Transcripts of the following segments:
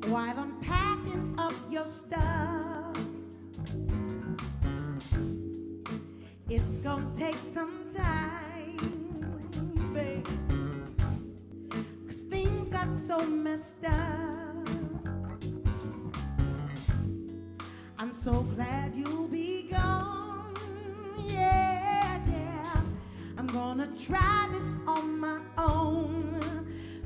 While I'm packing up your stuff, it's gonna take some time, babe, 'cause things got so messed up. I'm so glad you'll be gone, yeah, yeah. I'm gonna try this on my own,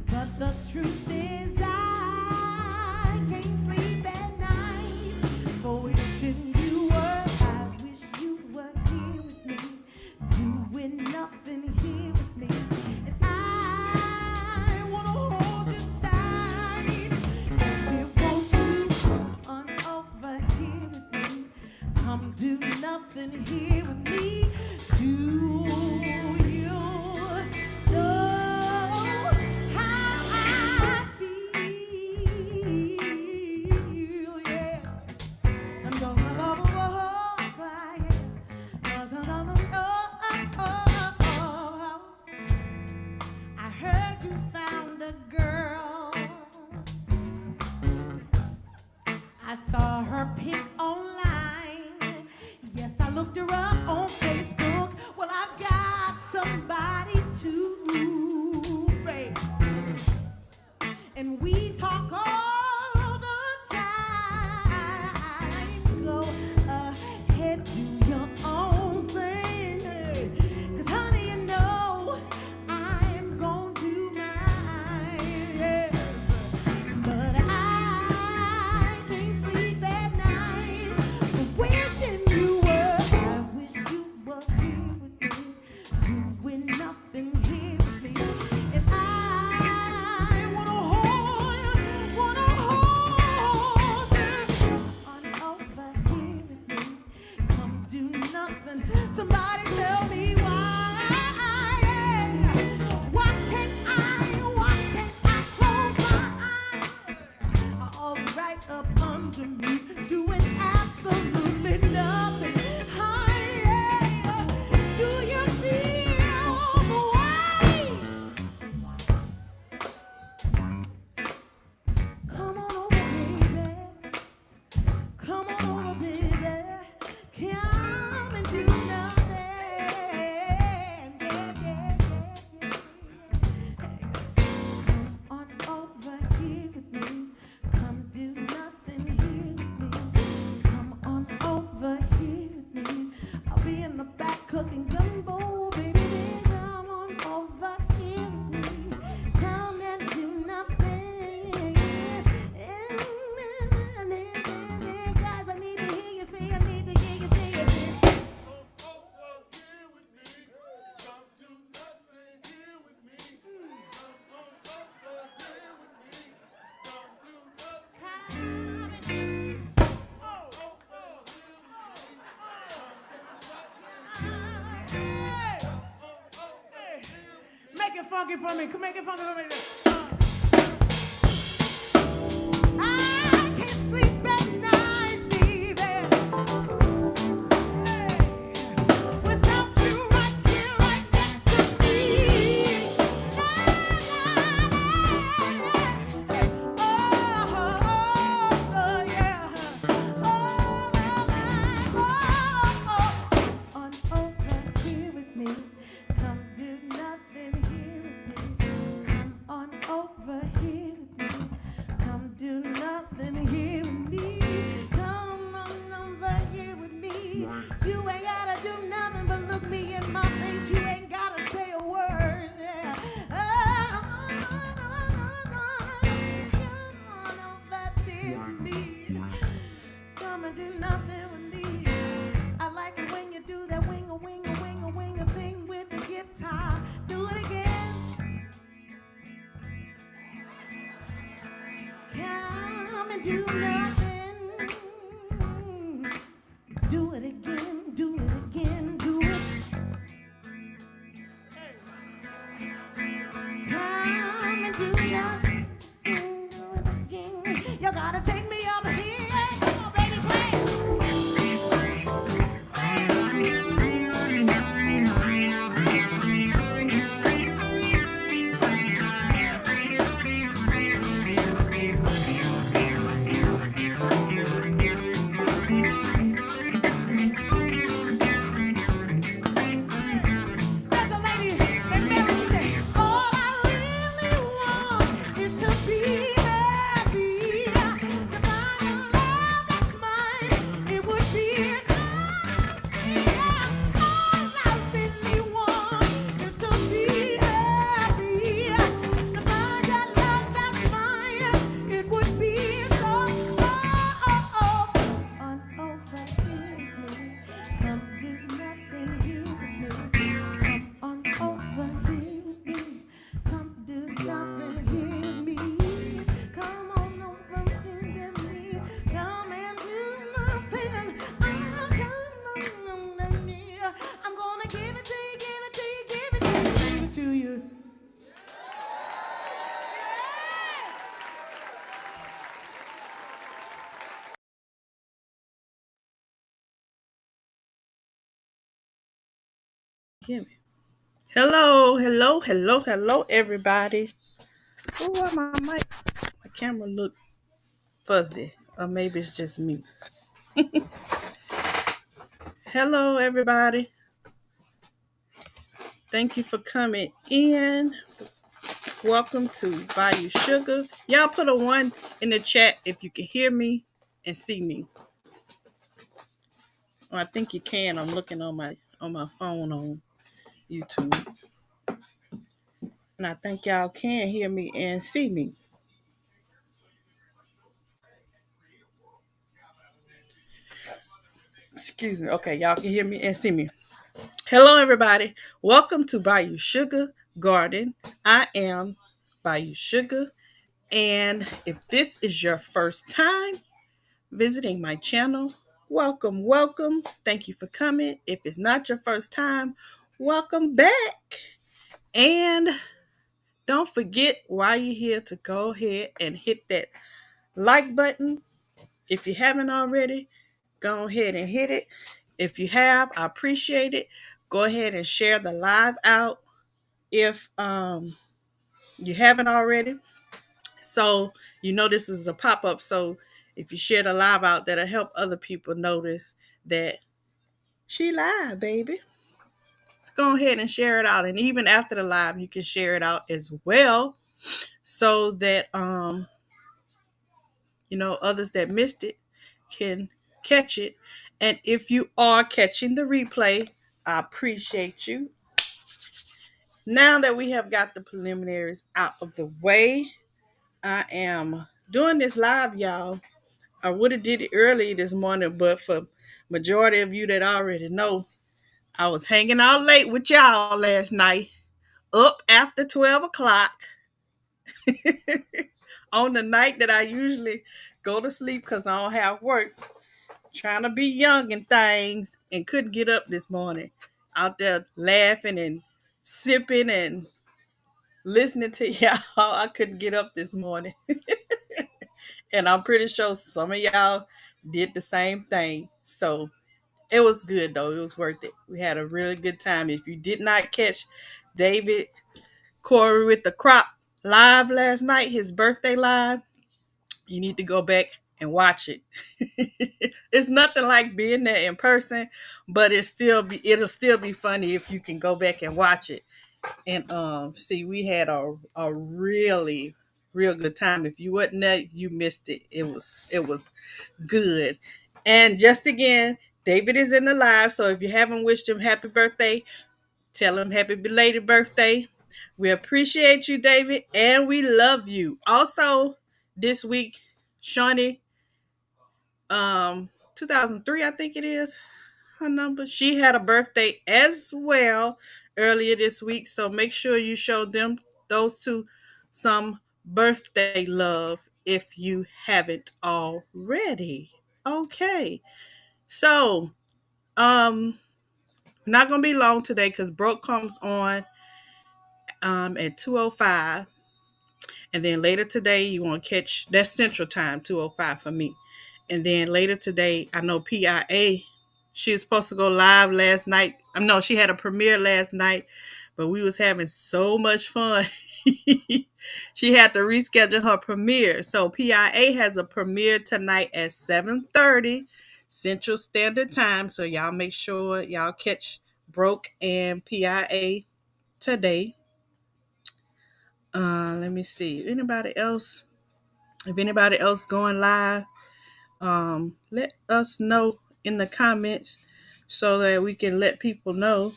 but the truth is I can't sleep at night for wishing you were. I wish you were here with me, doing nothing here with me. And I wanna hold you tight. If you won't come on over here with me, come do nothing here with me. Do you know how I feel? Yeah, I'm gonna love I heard you found a girl. I saw her pic online. Yes, I looked her up on Facebook. Well, I've got somebody to break. And we talk all the time. Go ahead, do your own thing. 'Cause honey, you know I'm gonna do mine. Yeah. But I can't sleep at night, wishing you were. I wish you were here with me, doing nothing here with me. And I wanna hold you on over here with me. Come do nothing. Somebody tell me why. Why can't I close my eyes? All right up under me, doing absolutely nothing. Hi, yeah. Do you feel the way? Come on over, baby. Come on over, baby. Come and do nothing. Yeah, yeah, yeah. On over here with me. Come do nothing here with me. Come on over here with me. I'll be in the back cooking gumbo, baby. Come on over here with me. Come and do nothing. Guys, I need to hear you say, I need to hear you say it. Make it funky for me. Come make it funky for me. I can't sleep at night, baby. Without you right here, right next to me. Oh, yeah. On over here with me. Come do nothing here with me. Come on and do nothing. Do it again, do it again, do it. Come and do nothing, do it again. You gotta take me up here. Come on, baby, play. There's a lady named Mary. She said, "All I really want is to be happy. To find a love that's mine, it would be so all I really want is to be happy. To find a love that's mine, it would be so on over here with me. Come do nothing here with me. Come on over here with me. Come do nothing here with me. Come on over here with me. Come and do nothing. Oh, come on over here. I'm gonna give it to you, give it to you, give it to you, give it to you. Hear me. Hello, hello, hello, hello, everybody. Oh, why my mic? My camera look fuzzy, or maybe it's just me. Hello, everybody. Thank you for coming in. Welcome to Bayou Sugar. Y'all put a one in the chat if you can hear me and see me. Oh, I think you can. I'm looking on my phone on YouTube, and I think y'all can hear me and see me. Excuse me. Okay, y'all can hear me and see me. Hello, everybody. Welcome to Bayou Sugar Garden. I am Bayou Sugar. And if this is your first time visiting my channel, welcome, welcome. Thank you for coming. If it's not your first time, welcome back. And don't forget while you're here to go ahead and hit that like button. If you haven't already, go ahead and hit it. If you have, I appreciate it. Go ahead and share the live out if you haven't already. So you know this is a pop-up. So if you share the live out, that'll help other people notice that she live, baby. Let's go ahead and share it out. And even after the live, you can share it out as well. So that others that missed it can catch it. And if you are catching the replay, I appreciate you. Now that we have got the preliminaries out of the way, I am doing this live, y'all. I would have did it early this morning, but for majority of you that already know, I was hanging out late with y'all last night, up after 12 o'clock on the night that I usually go to sleep because I don't have work, trying to be young and things, and couldn't get up this morning. Out there laughing and sipping and listening to y'all. I couldn't get up this morning. And I'm pretty sure some of y'all did the same thing. So it was good though. It was worth it. We had a really good time. If you did not catch David Corey with the crop live last night, his birthday live, you need to go back and watch it. It's nothing like being there in person, but it'll still be funny if you can go back and watch it. And see, we had a really real good time. If you wasn't there, you missed it. It was good. And just again, David is in the live, so if you haven't wished him happy birthday, tell him happy belated birthday. We appreciate you, David, and we love you. Also, this week, Shawnee, 2003, I think it is her number. She had a birthday as well earlier this week, so make sure you show them those two some birthday love if you haven't already. Okay. So, not gonna be long today because Broke comes on at 2:05. And then later today, you want to catch that's Central Time, 2:05 for me. And then later today, I know PIA, she was supposed to go live last night. No, she had a premiere last night, but we was having so much fun. She had to reschedule her premiere. So PIA has a premiere tonight at 7:30 Central Standard Time. So y'all make sure y'all catch Broke and PIA today. Let me see. Anybody else? If anybody else going live, let us know in the comments so that we can let people know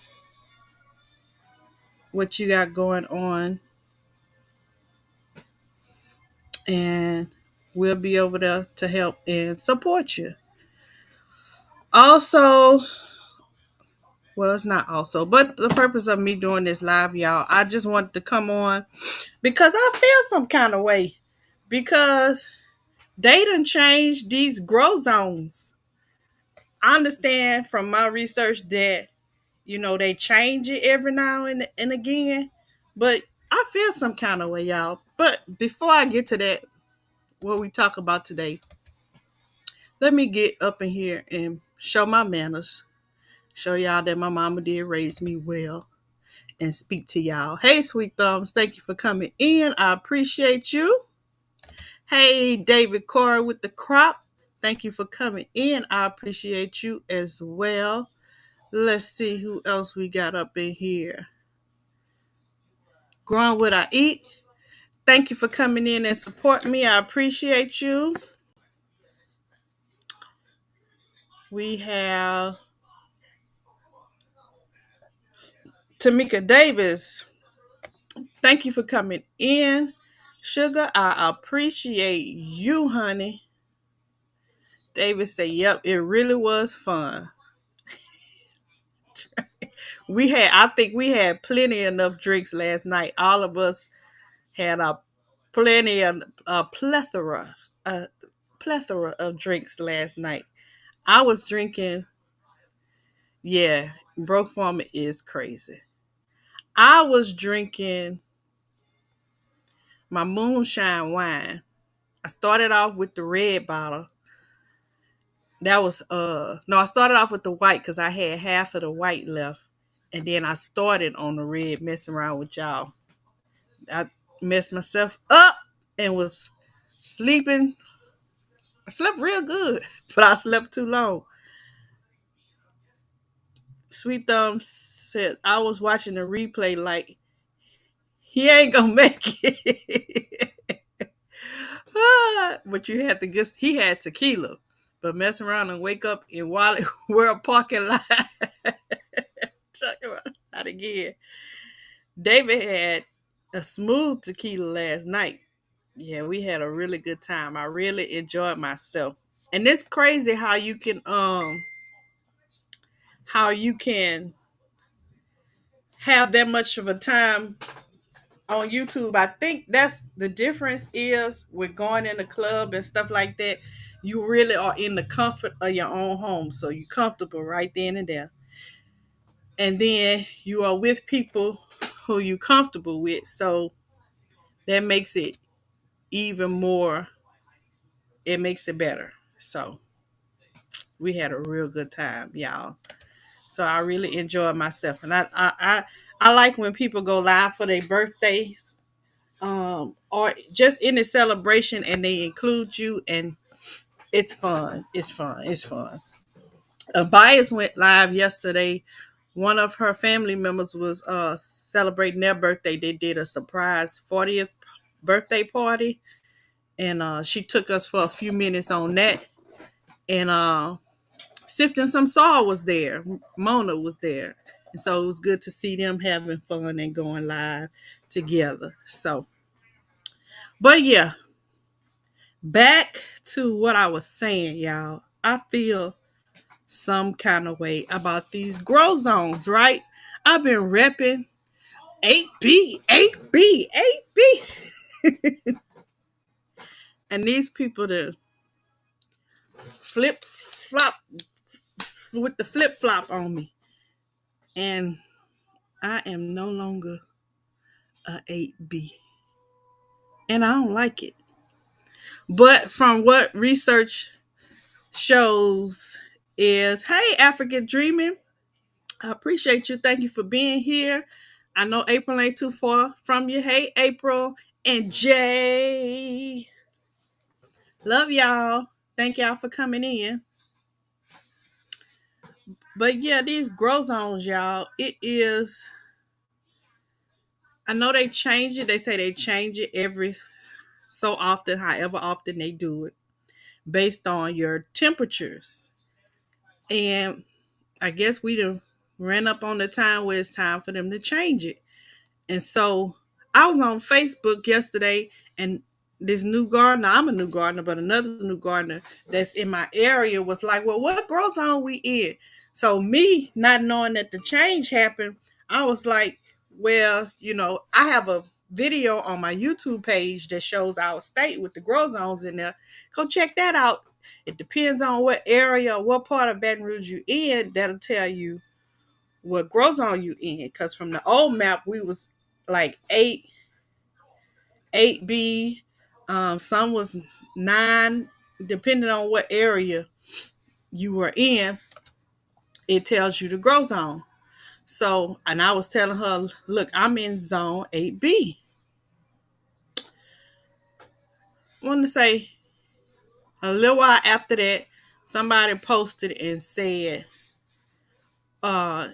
what you got going on, and we'll be over there to help and support you. Also, well, it's not also, but the purpose of me doing this live, y'all, I just wanted to come on because I feel some kind of way because they done changed these grow zones. I understand from my research that they change it every now and again, but I feel some kind of way, y'all. But before I get to that, what we talk about today, let me get up in here and show my manners, show y'all that my mama did raise me well, and speak to y'all. Hey, Sweet Thumbs, thank you for coming in. I appreciate you. Hey, David Cora with the crop, thank you for coming in. I appreciate you as well. Let's see who else we got up in here. Growing What I Eat, thank you for coming in and supporting me. I appreciate you. We have Tamika Davis. Thank you for coming in. Sugar, I appreciate you, honey. David said, yep, it really was fun. I think we had plenty enough drinks last night. All of us had a plethora of drinks last night. I was drinking, yeah, Broke Farmer is crazy. I was drinking my moonshine wine. I started off with the red bottle. That was no, I started off with the white because I had half of the white left. And then I started on the red messing around with y'all. I messed myself up and was sleeping. I slept real good, but I slept too long. Sweet Thumbs said I was watching the replay like he ain't gonna make it. But you had to guess he had tequila. But mess around and wake up in Wally World parking lot. Talk about that again. David had a smooth tequila last night. Yeah, we had a really good time. I really enjoyed myself. And it's crazy how you can have that much of a time on YouTube. I think that's the difference is with going in the club and stuff like that. You really are in the comfort of your own home. So you're comfortable right then and there. And then you are with people who you're comfortable with. So that makes it even more, it makes it better. So we had a real good time, y'all. So I really enjoyed myself. And I like when people go live for their birthdays, or just in a celebration and they include you, and it's fun. It's fun. It's fun. Bias went live yesterday. One of her family members was celebrating their birthday. They did a surprise 40th birthday party, and she took us for a few minutes on that. And Sifting Some Saw was there. Mona was there. And so it was good to see them having fun and going live together. So, but yeah, back to what I was saying, y'all. I feel some kind of way about these grow zones, right? I've been repping 8B, 8B, 8B. And these people that flip flop with the flip flop on me. And I am no longer a 8B. And I don't like it. But from what research shows is, hey, African Dreaming, I appreciate you. Thank you for being here. I know April ain't too far from you. Hey, April and Jay. Love y'all. Thank y'all for coming in. But yeah, these grow zones, y'all, it is. I know they change it. They say they change it every so often, however often they do it, based on your temperatures. And I guess we done ran up on the time where it's time for them to change it. And so I was on Facebook yesterday, and this new gardener, I'm a new gardener, but another new gardener that's in my area was like, well, what grow zone we in? So me not knowing that the change happened, I was like, well, I have a video on my YouTube page that shows our state with the grow zones in there. Go check that out. It depends on what area or what part of Baton Rouge you in. That'll tell you what grow zone you in. Because from the old map, we was like 8B. Some was 9, depending on what area you were in. It tells you the grow zone. So, and I was telling her, look, I'm in zone 8B. I want to say a little while after that, somebody posted and said, uh,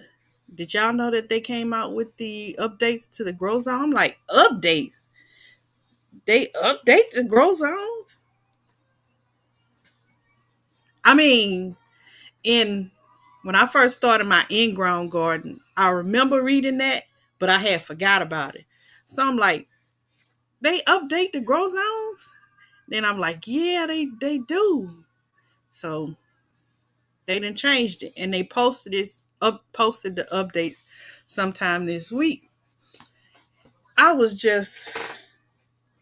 did y'all know that they came out with the updates to the grow zone? I'm like, updates? They update the grow zones? I mean, in when I first started my in-ground garden, I remember reading that, but I had forgot about it. So I'm like, they update the grow zones? Then I'm like, yeah, they do. So they done changed it, and they posted the updates sometime this week. I was just,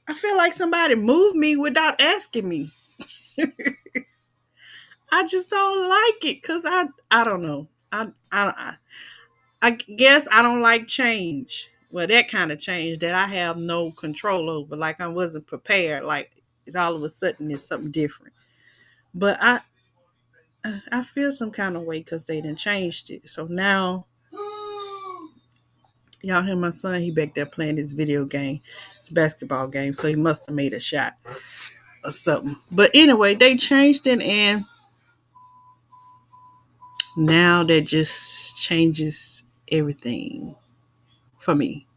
I feel like somebody moved me without asking me. I just don't like it because I don't know. I guess I don't like change. Well, that kind of change that I have no control over. Like I wasn't prepared. Like it's all of a sudden it's something different. But I feel some kind of way because they done changed it. So now y'all hear my son? He back there playing his video game, his basketball game. So he must have made a shot or something. But anyway, they changed it, and now that just changes everything for me.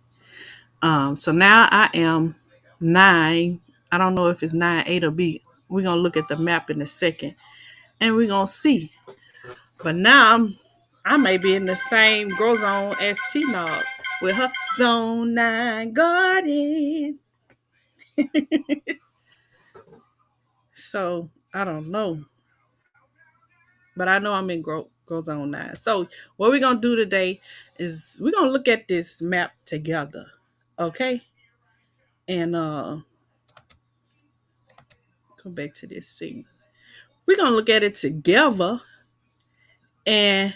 So now I am 9. I don't know if it's 9, 8, or B. We're gonna look at the map in a second, and we're gonna see. But now I may be in the same grow zone as T Nog with her Zone 9 garden. So I don't know, but I know I'm in grow zone 9. So what we're gonna do today is we're gonna look at this map together, okay? And go back to this scene. We're gonna look at it together and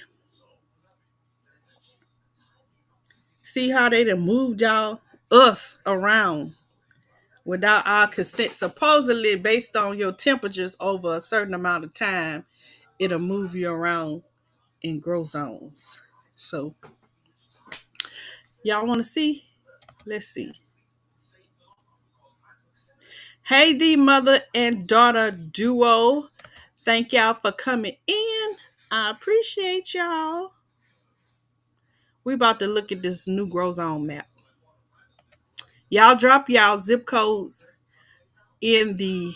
see how they done moved us around without our consent. Supposedly, based on your temperatures over a certain amount of time, it'll move you around in grow zones. So, y'all want to see? Let's see. Hey, the mother and daughter duo. Thank y'all for coming in. I appreciate y'all. We about to look at this new grow zone map. Y'all drop y'all zip codes in the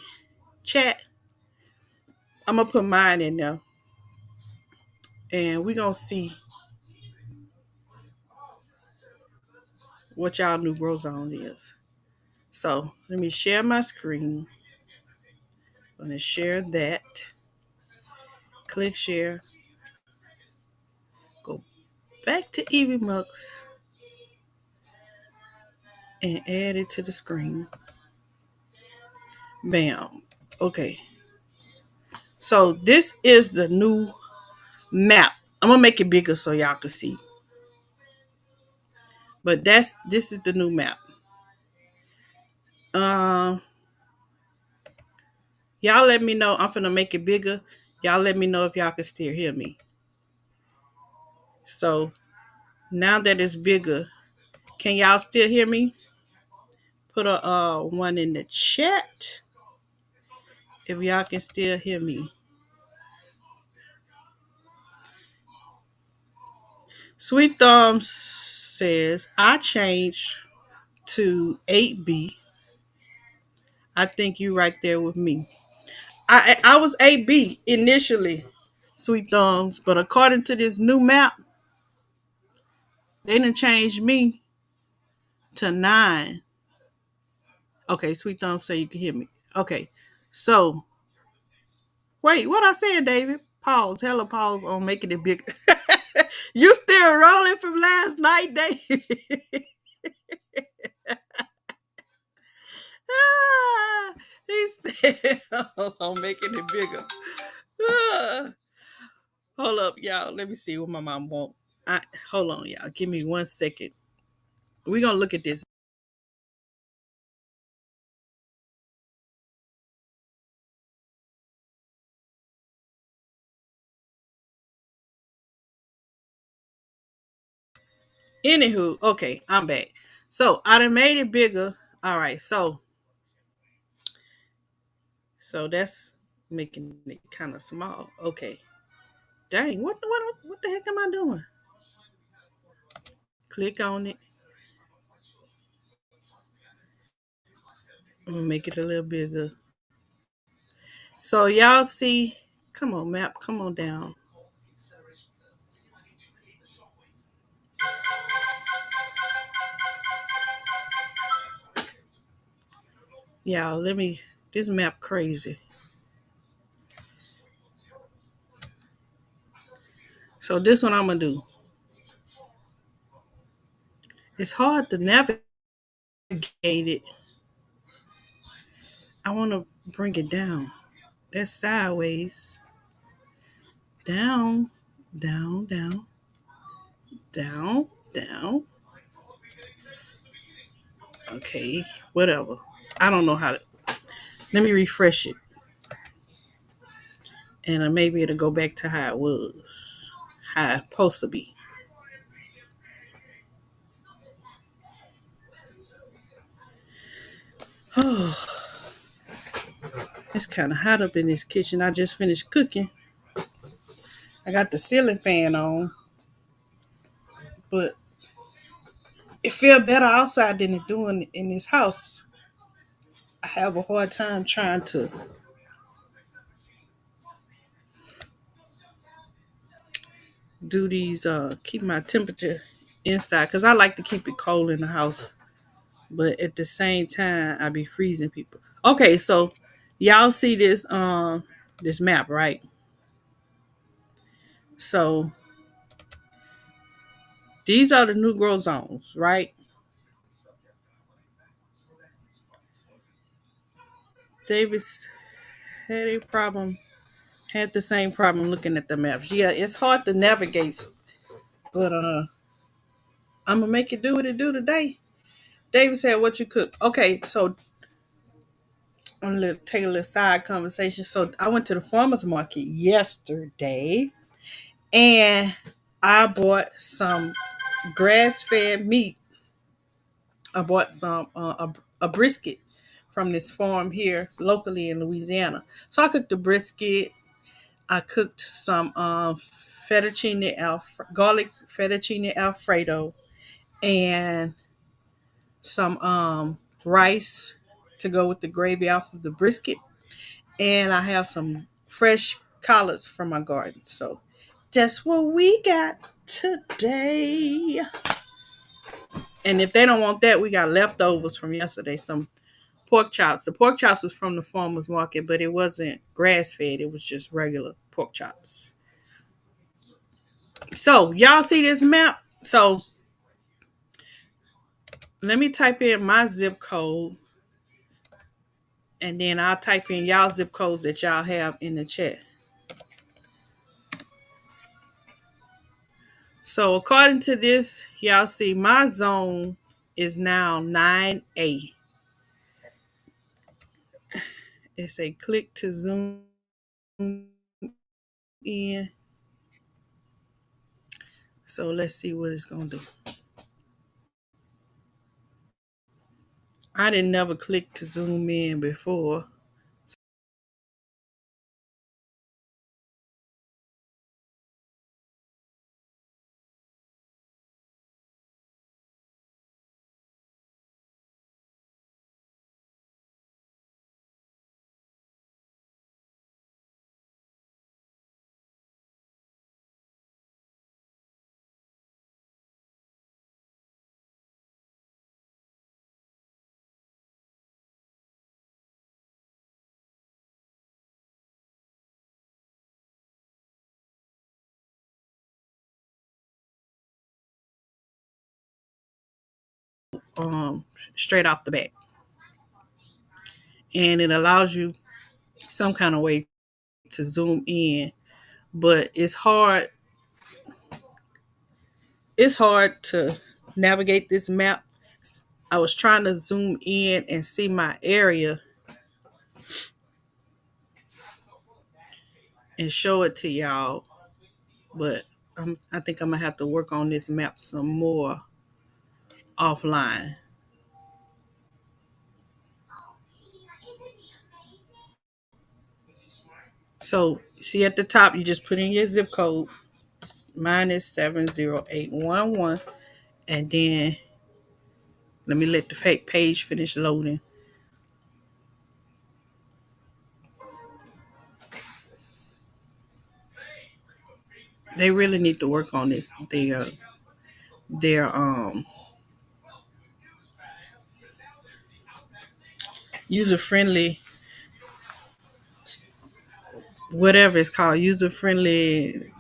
chat. I'm gonna put mine in there, and we gonna see what y'all new grow zone is. So let me share my screen. I'm gonna share that. Click share. Go back to Evie Mux and add it to the screen. Bam. Okay. So this is the new map. I'm gonna make it bigger so y'all can see. But this is the new map. Um, y'all let me know. I'm gonna make it bigger. Y'all let me know if y'all can still hear me. So now that it's bigger, can y'all still hear me? Put a one in the chat if y'all can still hear me. Sweet Thumbs says I changed to 8B. I think you right there with me. I was 8B initially, Sweet Thumbs, but according to this new map, they didn't change me to 9. Okay, Sweet Thumbs say you can hear me. Okay, so wait, what I said, David? Pause. Hella pause on making it bigger. You still rolling from last night, David? Ah, he still on making it bigger. Ah, hold up, y'all. Let me see what my mom want. Hold on, y'all. Give me 1 second. We're gonna look at this. Anywho, okay, I'm back. So I done made it bigger. All right, so that's making it kind of small. Okay. Dang, what the heck am I doing? Click on it. I'm gonna make it a little bigger. So y'all see, come on, map, come on down. Y'all, let me this map crazy. So this one I'm gonna do. It's hard to navigate it. I wanna bring it down. That's sideways. Down, down, down, down, down. Okay, whatever. I don't know how to. Let me refresh it, and maybe it'll go back to how it was, how it's supposed to be. Oh, it's kind of hot up in this kitchen. I just finished cooking. I got the ceiling fan on, but it feel better outside than it doing in this house. I have a hard time trying to do these keep my temperature inside because I like to keep it cold in the house, but at the same time I be freezing people. Okay, so y'all see this map, right? So these are the new growth zones, right? Davis had the same problem looking at the maps. Yeah, it's hard to navigate, but I'm gonna make it do what it do today. David said, "What you cook?" Okay, so I'm gonna take a little side conversation. So I went to the farmers market yesterday, and I bought some grass-fed meat. I bought some a brisket from this farm here locally in Louisiana. So I cooked the brisket. I cooked some garlic fettuccine alfredo, and some rice to go with the gravy off of the brisket, and I have some fresh collards from my garden. So that's what we got today. And if they don't want that, we got leftovers from yesterday. Some pork chops. The pork chops was from the farmer's market, but it wasn't grass fed. It was just regular pork chops. So y'all see this map? So let me type in my zip code and then I'll type in y'all zip codes that y'all have in the chat. So according to this, y'all see my zone is now 9A. It say click to zoom in. So let's see what it's gonna do. I didn't never click to zoom in before. Straight off the bat. And it allows you some kind of way to zoom in, but it's hard to navigate this map. I was trying to zoom in and see my area and show it to y'all, but I think I'm gonna have to work on this map some more offline. So see at the top, you just put in your zip code. Mine is 70811, and then let me let the fake page finish loading. They really need to work on this. Their user friendly, whatever it's called, user friendly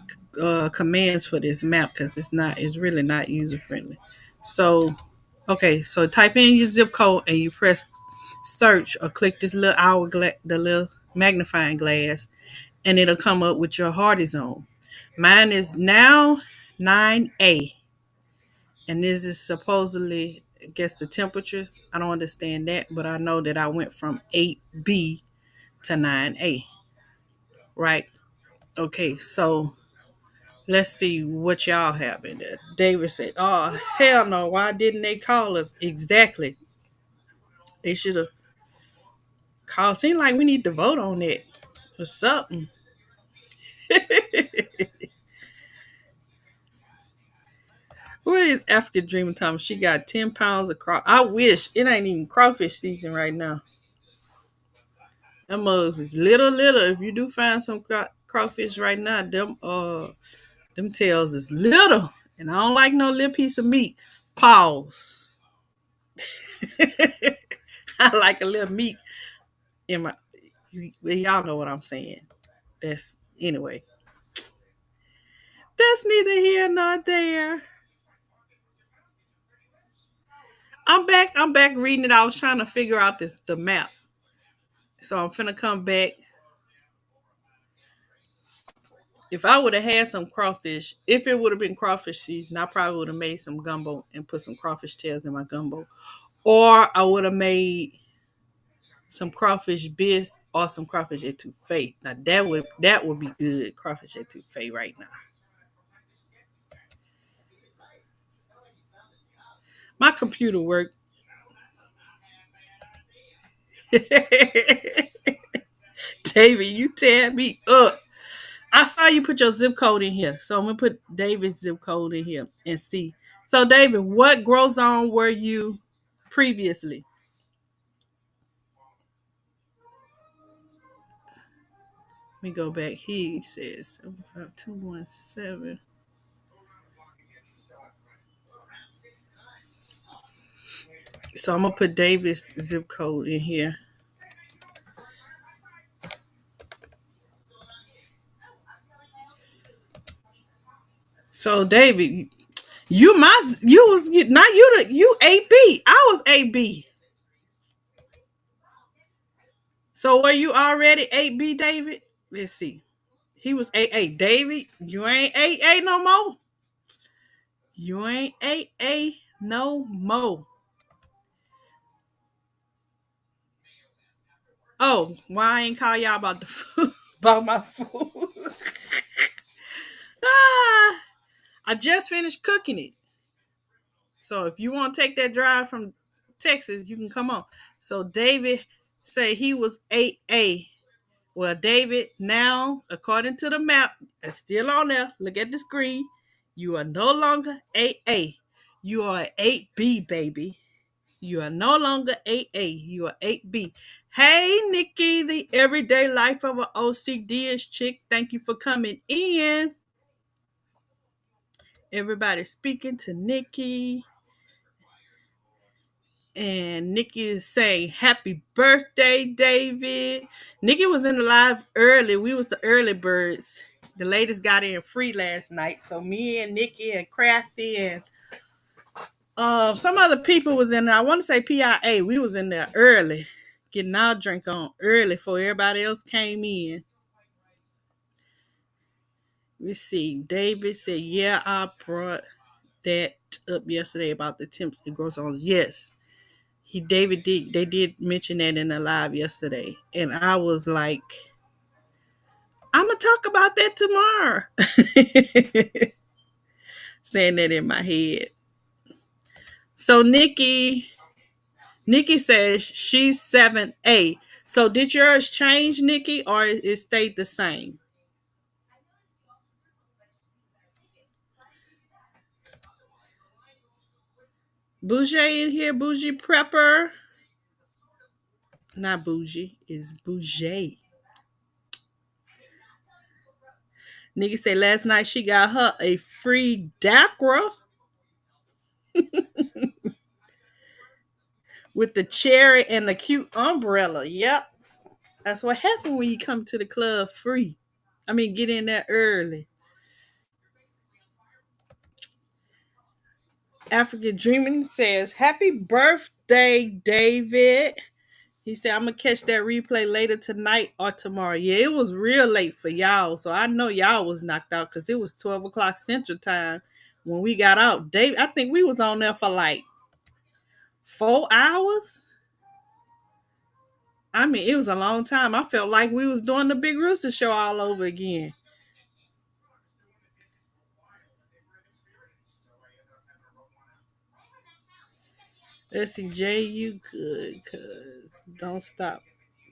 commands for this map, because it's really not user friendly. So okay, so type in your zip code and you press search or click this little the little magnifying glass, and it'll come up with your hardy zone. Mine is now 9A, and this is supposedly, I guess, the temperatures. I don't understand that, but I know that I went from 8B to 9A, right? Okay, so let's see what y'all have in there. David said, "Oh, hell no, why didn't they call us?" Exactly. They should have called. Seems like we need to vote on it or something. Where is African Dreamer Thomas? She got 10 pounds of crawfish. I wish it ain't even crawfish season right now. Them mugs is little. If you do find some crawfish right now, them tails is little. And I don't like no little piece of meat. Pause. I like a little meat in my. Y'all know what I'm saying. That's anyway. That's neither here nor there. I'm back. I'm back reading it. I was trying to figure out the map. So I'm finna come back. If I would have had some crawfish, if it would have been crawfish season, I probably would have made some gumbo and put some crawfish tails in my gumbo. Or I would have made some crawfish bisque or some crawfish etouffee. Now that would be good, crawfish etouffee right now. My computer worked. David, you tear me up. I saw you put your zip code in here. So I'm gonna put David's zip code in here and see. So David, what grow zone were you previously? Let me go back. He says 75217. So I'm gonna put David's zip code in here. So David, you was not you the you AB. I was AB. So were you already 8B, David? Let's see. He was 8A. David, you ain't 8A no more. You ain't 8A no more. Oh, why I ain't call y'all about the food? About my food. Ah, I just finished cooking it. So if you want to take that drive from Texas, you can come on. So David say he was 8A. Well, David, now, according to the map, it's still on there. Look at the screen. You are no longer 8A. You are 8B, baby. You are no longer 8A. You are 8B. Hey, Nikki, the everyday life of an OCD-ish chick. Thank you for coming in. Everybody speaking to Nikki. And Nikki is saying, happy birthday, David. Nikki was in the live early. We was the early birds. The ladies got in free last night. So me and Nikki and Crafty and some other people was in there. I want to say PIA. We was in there early. Getting our drink on early before everybody else came in. Let's see. David said, yeah, I brought that up yesterday about the temps it goes on. Yes. David did they did mention that in the live yesterday. And I was like, I'm gonna talk about that tomorrow. Saying that in my head. So Nikki says she's 7A. So did yours change, Nikki, or it stayed the same? Bougie in here, bougie prepper. Not bougie, it's bougie. Nikki said last night she got her a free Dacra with the cherry and the cute umbrella. Yep. That's what happened when you come to the club free. I mean, get in there early. African Dreaming says, happy birthday, David. He said, I'm going to catch that replay later tonight or tomorrow. Yeah, it was real late for y'all. So I know y'all was knocked out because it was 12 o'clock Central Time when we got out. David, I think we was on there for like 4 hours. I mean, it was a long time. I felt like we was doing the Big Rooster show all over again. Let's see, Jay, you good, cuz don't stop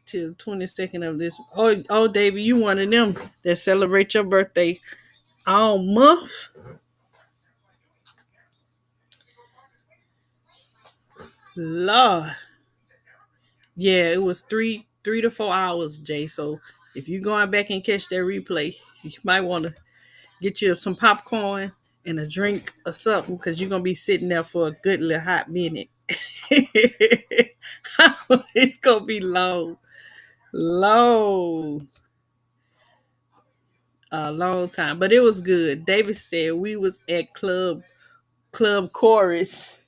till 22nd of this. Oh, David, you one of them that celebrate your birthday all month. Lord. Yeah, it was three to 4 hours, Jay. So if you're going back and catch that replay, you might want to get you some popcorn and a drink or something because you're gonna be sitting there for a good little hot minute. It's gonna be long, long, a long time, but it was good. David said we was at Club Chorus.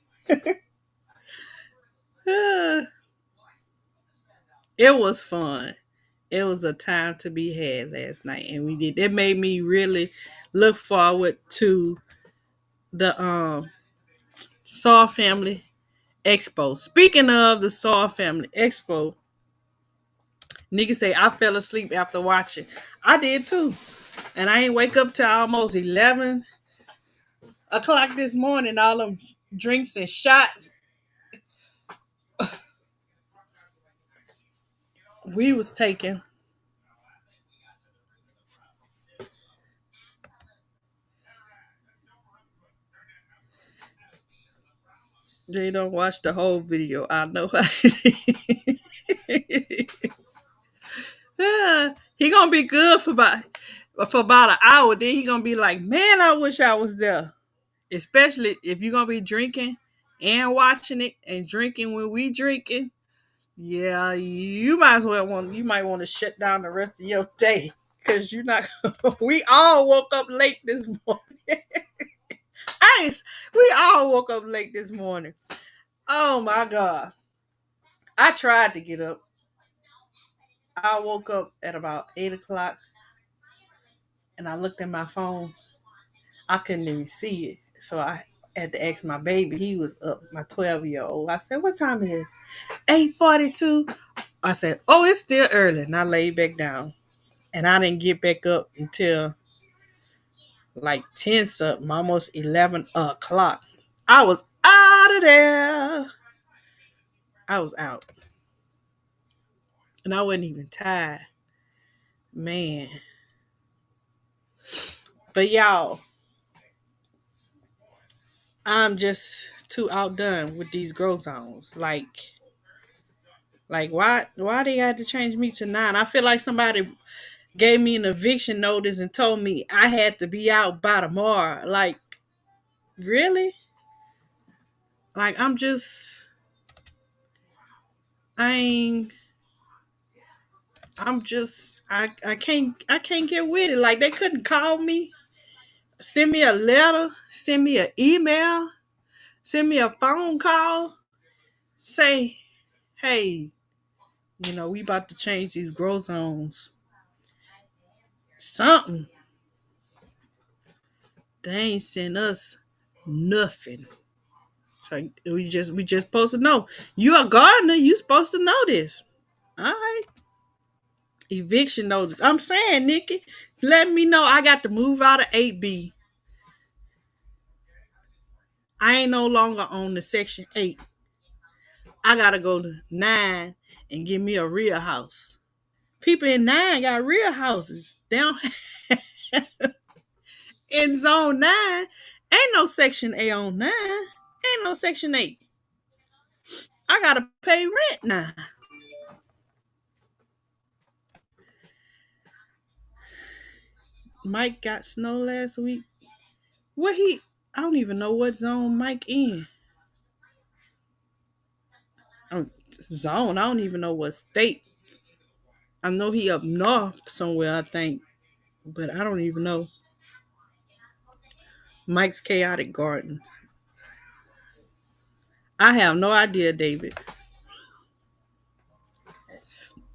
It was fun. It was a time to be had last night, and we did. It made me really look forward to the Saw Family Expo. Speaking of the Saw Family Expo, nigga say I fell asleep after watching. I did too, and I ain't wake up till almost 11 o'clock this morning. All them drinks and shots we was taking. They don't watch the whole video. I know. He gonna be good for about an hour. Then he gonna be like, man, I wish I was there. Especially if you're gonna be drinking and watching it and drinking when we drinking. Yeah, you might want to shut down the rest of your day because you're not. We all woke up late this morning. Ice. We all woke up late this morning. Oh my god. I tried to get up. I woke up at about 8 o'clock and I looked at my phone. I couldn't even see it. So I had to ask my baby. He was up, my 12-year-old. I said, "What time it is?" 8:42. I said, "Oh, it's still early." And I laid back down. And I didn't get back up until like 10 something, almost 11 o'clock. I was out of there. I was out. And I wasn't even tired. Man. But y'all, I'm just too outdone with these grow zones. Like why they had to change me to 9? I feel like somebody gave me an eviction notice and told me I had to be out by tomorrow. Like, really? Like I'm just I ain't I'm just I can't get with it. Like they couldn't call me, send me a letter, send me an email, send me a phone call, say, "Hey, we about to change these grow zones." Something. They ain't send us nothing. So we just supposed to know. You a gardener, you supposed to know this. All right. Eviction notice. I'm saying, Nikki, let me know I got to move out of 8B. I ain't no longer on the section 8. I gotta go to 9 and get me a real house. People in 9 got real houses. They don't in zone 9. Ain't no section 8 on 9. Ain't no section 8. I gotta pay rent now. Mike got snow last week. What he I don't even know what zone Mike in. Zone. I don't even know what state. I know he up north somewhere, I think, but I don't even know. Mike's Chaotic Garden. I have no idea, David.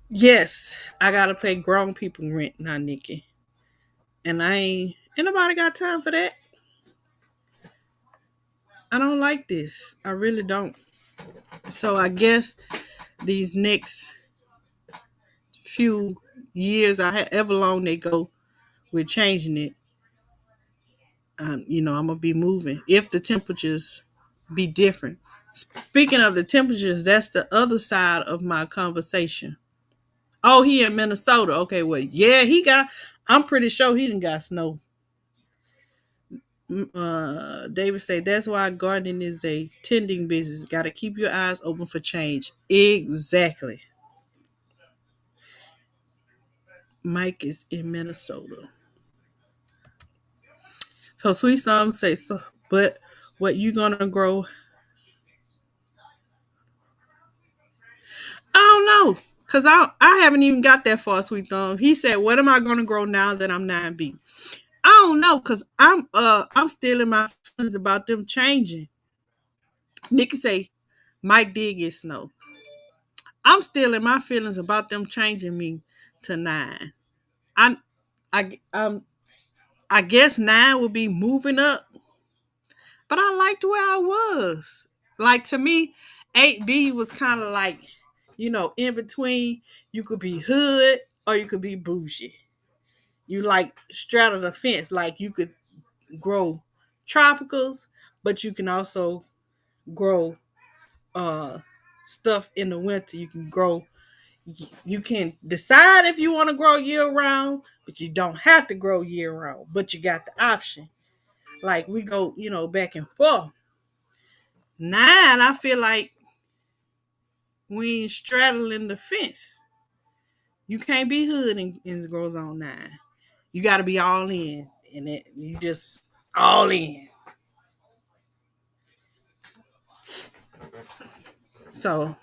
Yes, I gotta pay grown people rent now, Nikki. And ain't nobody got time for that. I don't like this. I really don't. So I guess these next few years, ever long they go, we're changing it. I'm gonna be moving if the temperatures be different. Speaking of the temperatures, that's the other side of my conversation. Oh, he in Minnesota. Okay, well, yeah, he got. I'm pretty sure he didn't got snow. David said that's why gardening is a tending business. Got to keep your eyes open for change. Exactly. Mike is in Minnesota. So Sweet Storm says so, but what you gonna grow? I don't know, cause I haven't even got that far, Sweet Storm. He said, "What am I gonna grow now that I'm 9B?" I don't know, cause I'm still in my feelings about them changing. Nikki say Mike did get snow. I'm still in my feelings about them changing me to 9. I I guess 9 would be moving up, but I liked where I was. Like to me, 8B was kind of like, in between. You could be hood or you could be bougie. You like straddle the fence. Like you could grow tropicals, but you can also grow uh stuff in the winter. You can decide if you want to grow year round, but you don't have to grow year round, but you got the option. Like we go, back and forth. 9, I feel like we ain't straddling the fence. You can't be hood and grow zone 9. You got to be all in, and you just all in. So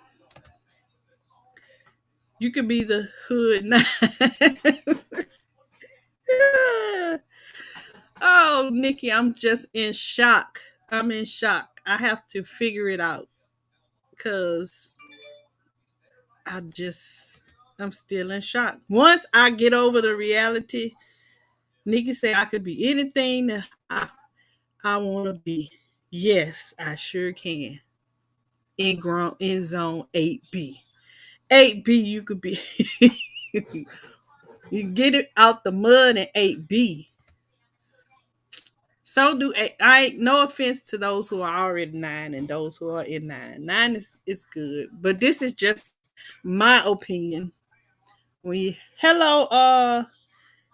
you could be the hood 9. Oh, Nikki, I'm just in shock. I'm in shock. I have to figure it out because I just I'm still in shock. Once I get over the reality, Nikki said I could be anything that I want to be. Yes, I sure can. In zone 8B. 8B, you could be. You get it out the mud in 8B. So do I ain't no offense to those who are already 9 and those who are in 9. 9 is good. But this is just my opinion. Hello,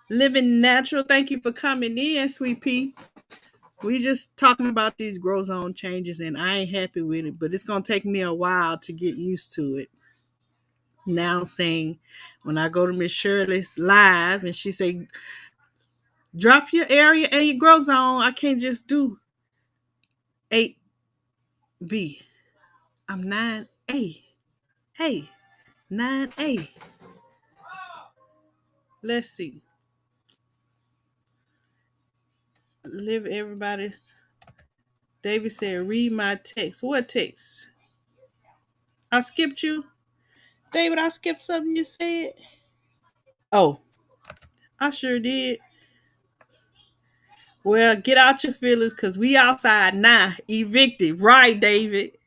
Living Natural. Thank you for coming in, sweet pea. We just talking about these growth zone changes and I ain't happy with it, but it's gonna take me a while to get used to it. Now saying when I go to Miss Shirley's live and she say, drop your area and your growth zone, I can't just do 8B. I'm 9A. Hey, 9A. Let's see. Live everybody. David said, read my text. What text? I skipped you. David, I skipped something you said. Oh, I sure did. Well, get out your feelings because we outside now. Evicted. Right, David.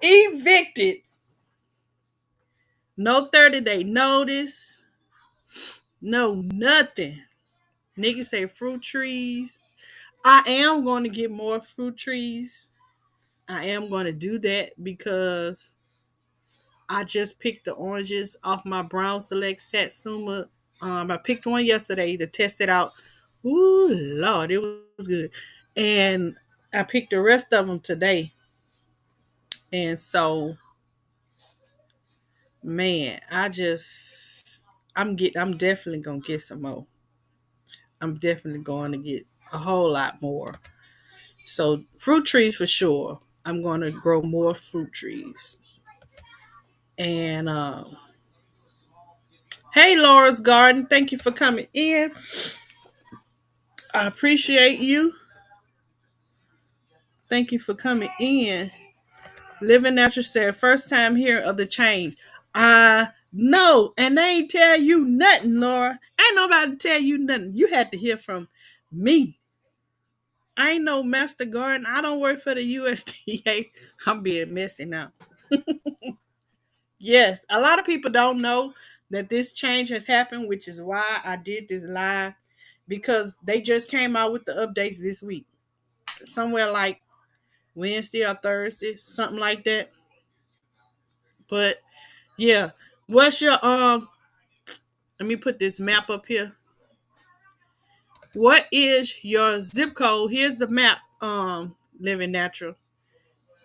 Evicted. No 30-day notice. No nothing. Niggas say fruit trees. I am going to get more fruit trees. I am going to do that because I just picked the oranges off my Brown Select Satsuma. I picked one yesterday to test it out. Ooh, Lord, it was good. And I picked the rest of them today. And so, man, I'm definitely gonna get some more. I'm definitely going to get a whole lot more. So fruit trees for sure. I'm going to grow more fruit trees. And hey, Laura's Garden, thank you for coming in. I appreciate you. Thank you for coming in. Living Natural said, first time here of the change. No, and they ain't tell you nothing, Laura. Ain't nobody tell you nothing. You had to hear from me. I ain't no master garden. I don't work for the USDA. I'm being messy now. Yes, a lot of people don't know that this change has happened, which is why I did this live because they just came out with the updates this week. Somewhere like Wednesday or Thursday, something like that. But yeah, what's your let me put this map up here. What is your zip code? Here's the map, Living Natural.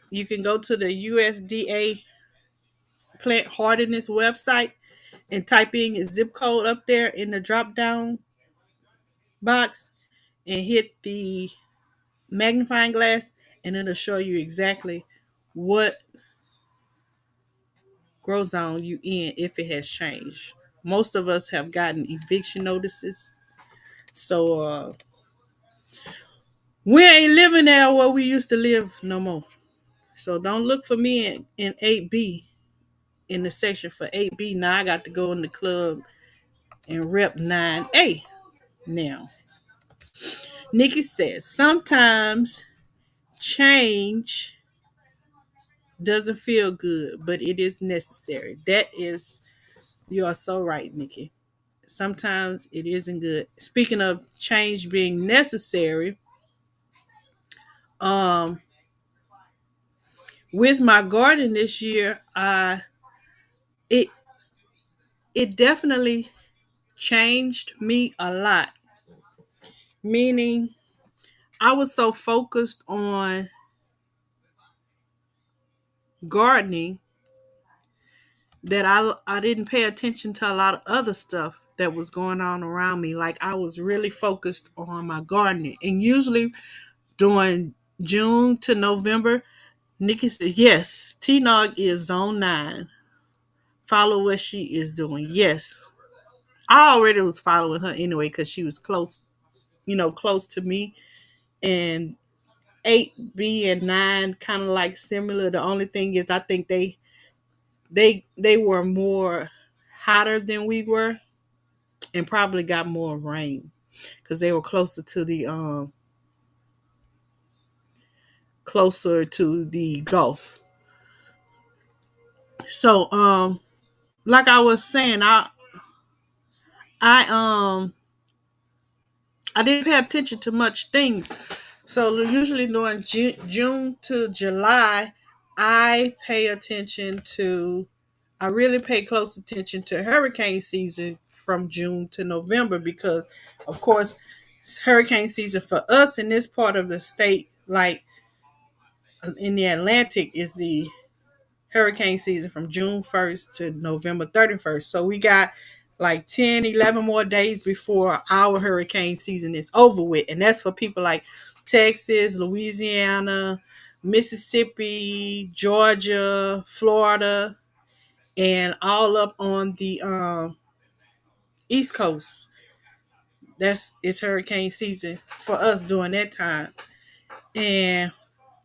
You can go to the USDA plant hardiness website and type in your zip code up there in the drop down box and hit the magnifying glass and it'll show you exactly what grow zone you in if it has changed. Most of us have gotten eviction notices. So we ain't living there where we used to live no more. So don't look for me in 8B in the section for 8B. Now I got to go in the club and rep 9A now. Nikki says sometimes change doesn't feel good, but it is necessary. That is, you are so right, Nikki. Sometimes it isn't good. Speaking of change being necessary, um, with my garden this year, it it definitely changed me a lot. Meaning, I was so focused on gardening that I didn't pay attention to a lot of other stuff that was going on around me. Like I was really focused on my gardening. And usually during June to November, Nikki says, yes, T-Nog is zone 9. Follow what she is doing. Yes. I already was following her anyway because she was close, close to me. And 8B and 9 kind of like similar. The only thing is I think they they were more hotter than we were, and probably got more rain because they were closer to the Gulf. So like I was saying, I I didn't pay attention to much things. So usually during June to July, I pay attention to. I really pay close attention to hurricane season from June to November because, of course, hurricane season for us in this part of the state, like in the Atlantic, is the hurricane season from June 1st to November 31st. So we got like 10, 11 more days before our hurricane season is over with. And that's for people like Texas, Louisiana, Mississippi, Georgia, Florida, and all up on the East Coast. That's it's hurricane season for us during that time. And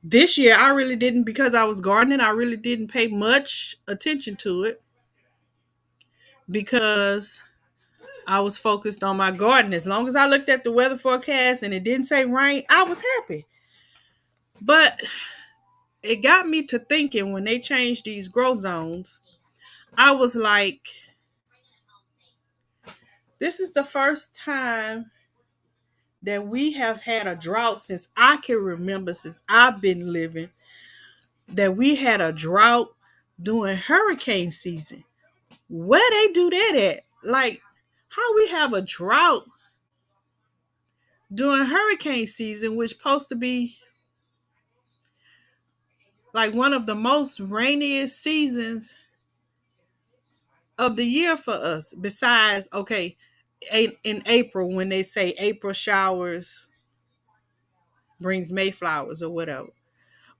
this year I really didn't, because I was gardening, I really didn't pay much attention to it because I was focused on my garden. As long as I looked at the weather forecast and it didn't say rain, I was happy. But it got me to thinking when they changed these grow zones, I was like, this is the first time that we have had a drought since I can remember, since I've been living, that we had a drought during hurricane season. Where they do that at? Like, how we have a drought during hurricane season, which supposed to be like one of the most rainiest seasons of the year for us. Besides, okay, in April when they say April showers brings Mayflowers or whatever.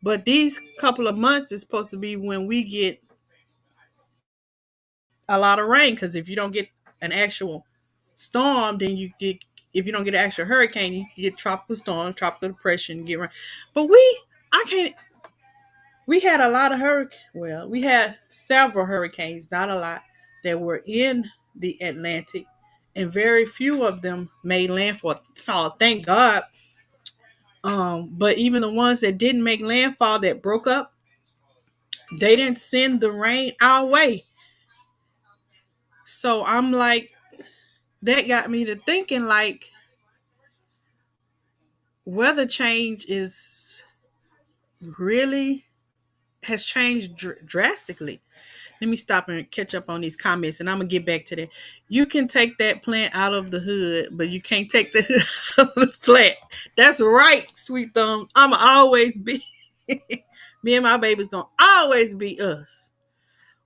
But these couple of months is supposed to be when we get a lot of rain, because if you don't get an actual storm, then you get, if you don't get an actual hurricane, you can get tropical storm, tropical depression, get rain. But I can't. We had a lot of hurricane. Well, we had several hurricanes, not a lot, that were in the Atlantic, and very few of them made landfall. Thank God. But even the ones that didn't make landfall, that broke up, they didn't send the rain our way. So I'm like, that got me to thinking, like, weather change is really has changed drastically. Let me stop and catch up on these comments, and I'm gonna get back to that. You can take that plant out of the hood, but you can't take the hood out of the plant. That's right, sweet thumb. I'ma always be me and my baby's gonna always be us.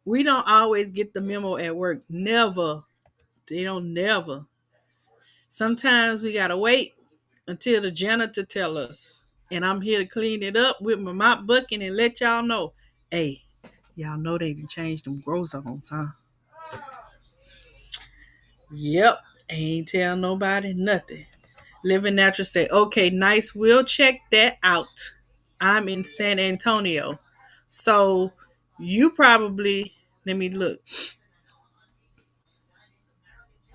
We don't always get the memo at work. Never. They don't never. Sometimes we gotta wait until the janitor tell us. And I'm here to clean it up with my mop bucket and let y'all know. Hey, y'all know they done changed them grow zones, huh? Yep. Ain't tell nobody nothing. Living Natural say, okay, nice. We'll check that out. I'm in San Antonio. So you probably, let me look.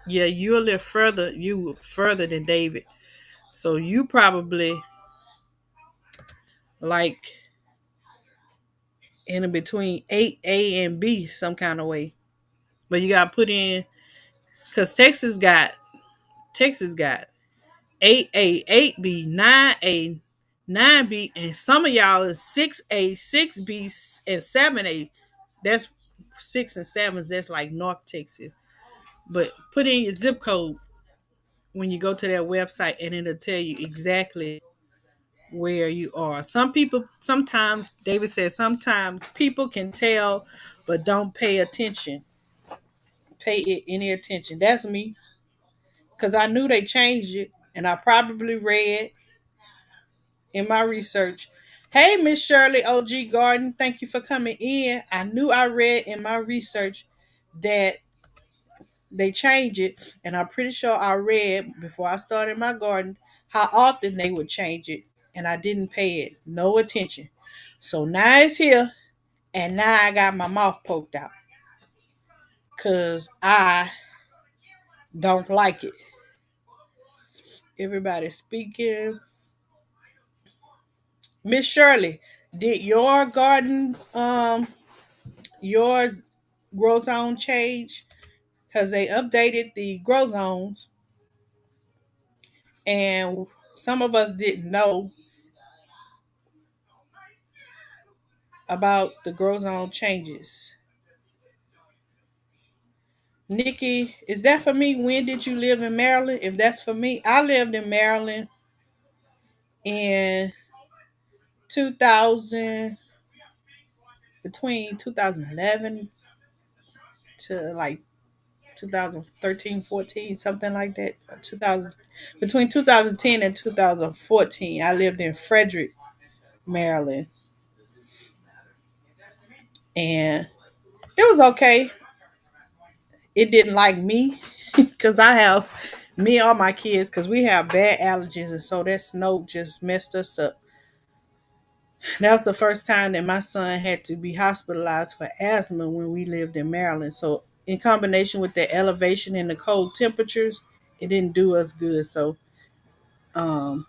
Yeah, you a little further. You further than David. So you probably like in between 8A and B some kind of way. But you gotta put in, because Texas got 8A, 8B, 9A, 9B, and some of y'all is 6A, 6B, and 7A. That's 6 and 7s. That's like North Texas. But put in your zip code when you go to their website, and it'll tell you exactly where you are. Some people, sometimes, David says, sometimes people can tell, but don't pay it any attention. That's me, because I knew they changed it, and I probably read in my research. Hey, Miss Shirley, OG Garden, thank you for coming in. I knew I read in my research that they changed it, and I'm pretty sure I read before I started my garden how often they would change it, and I didn't pay it no attention. So now it's here, And now I got my mouth poked out because I don't like it. Everybody speaking. Miss Shirley, did your garden, yours grow zone change? Because they updated the grow zones, and some of us didn't know about the grow zone changes. Nikki, is that for me? When did you live in Maryland? If that's for me, I lived in Maryland in 2000, between 2011 to like 2013, 14, something like that. 2000, between 2010 and 2014, I lived in Frederick, Maryland, and it was okay. It didn't like me because I have me or my kids because we have bad allergies, and so that snow just messed us up. That was the first time that my son had to be hospitalized for asthma when we lived in Maryland. So, in combination with the elevation and the cold temperatures, it didn't do us good. So, um,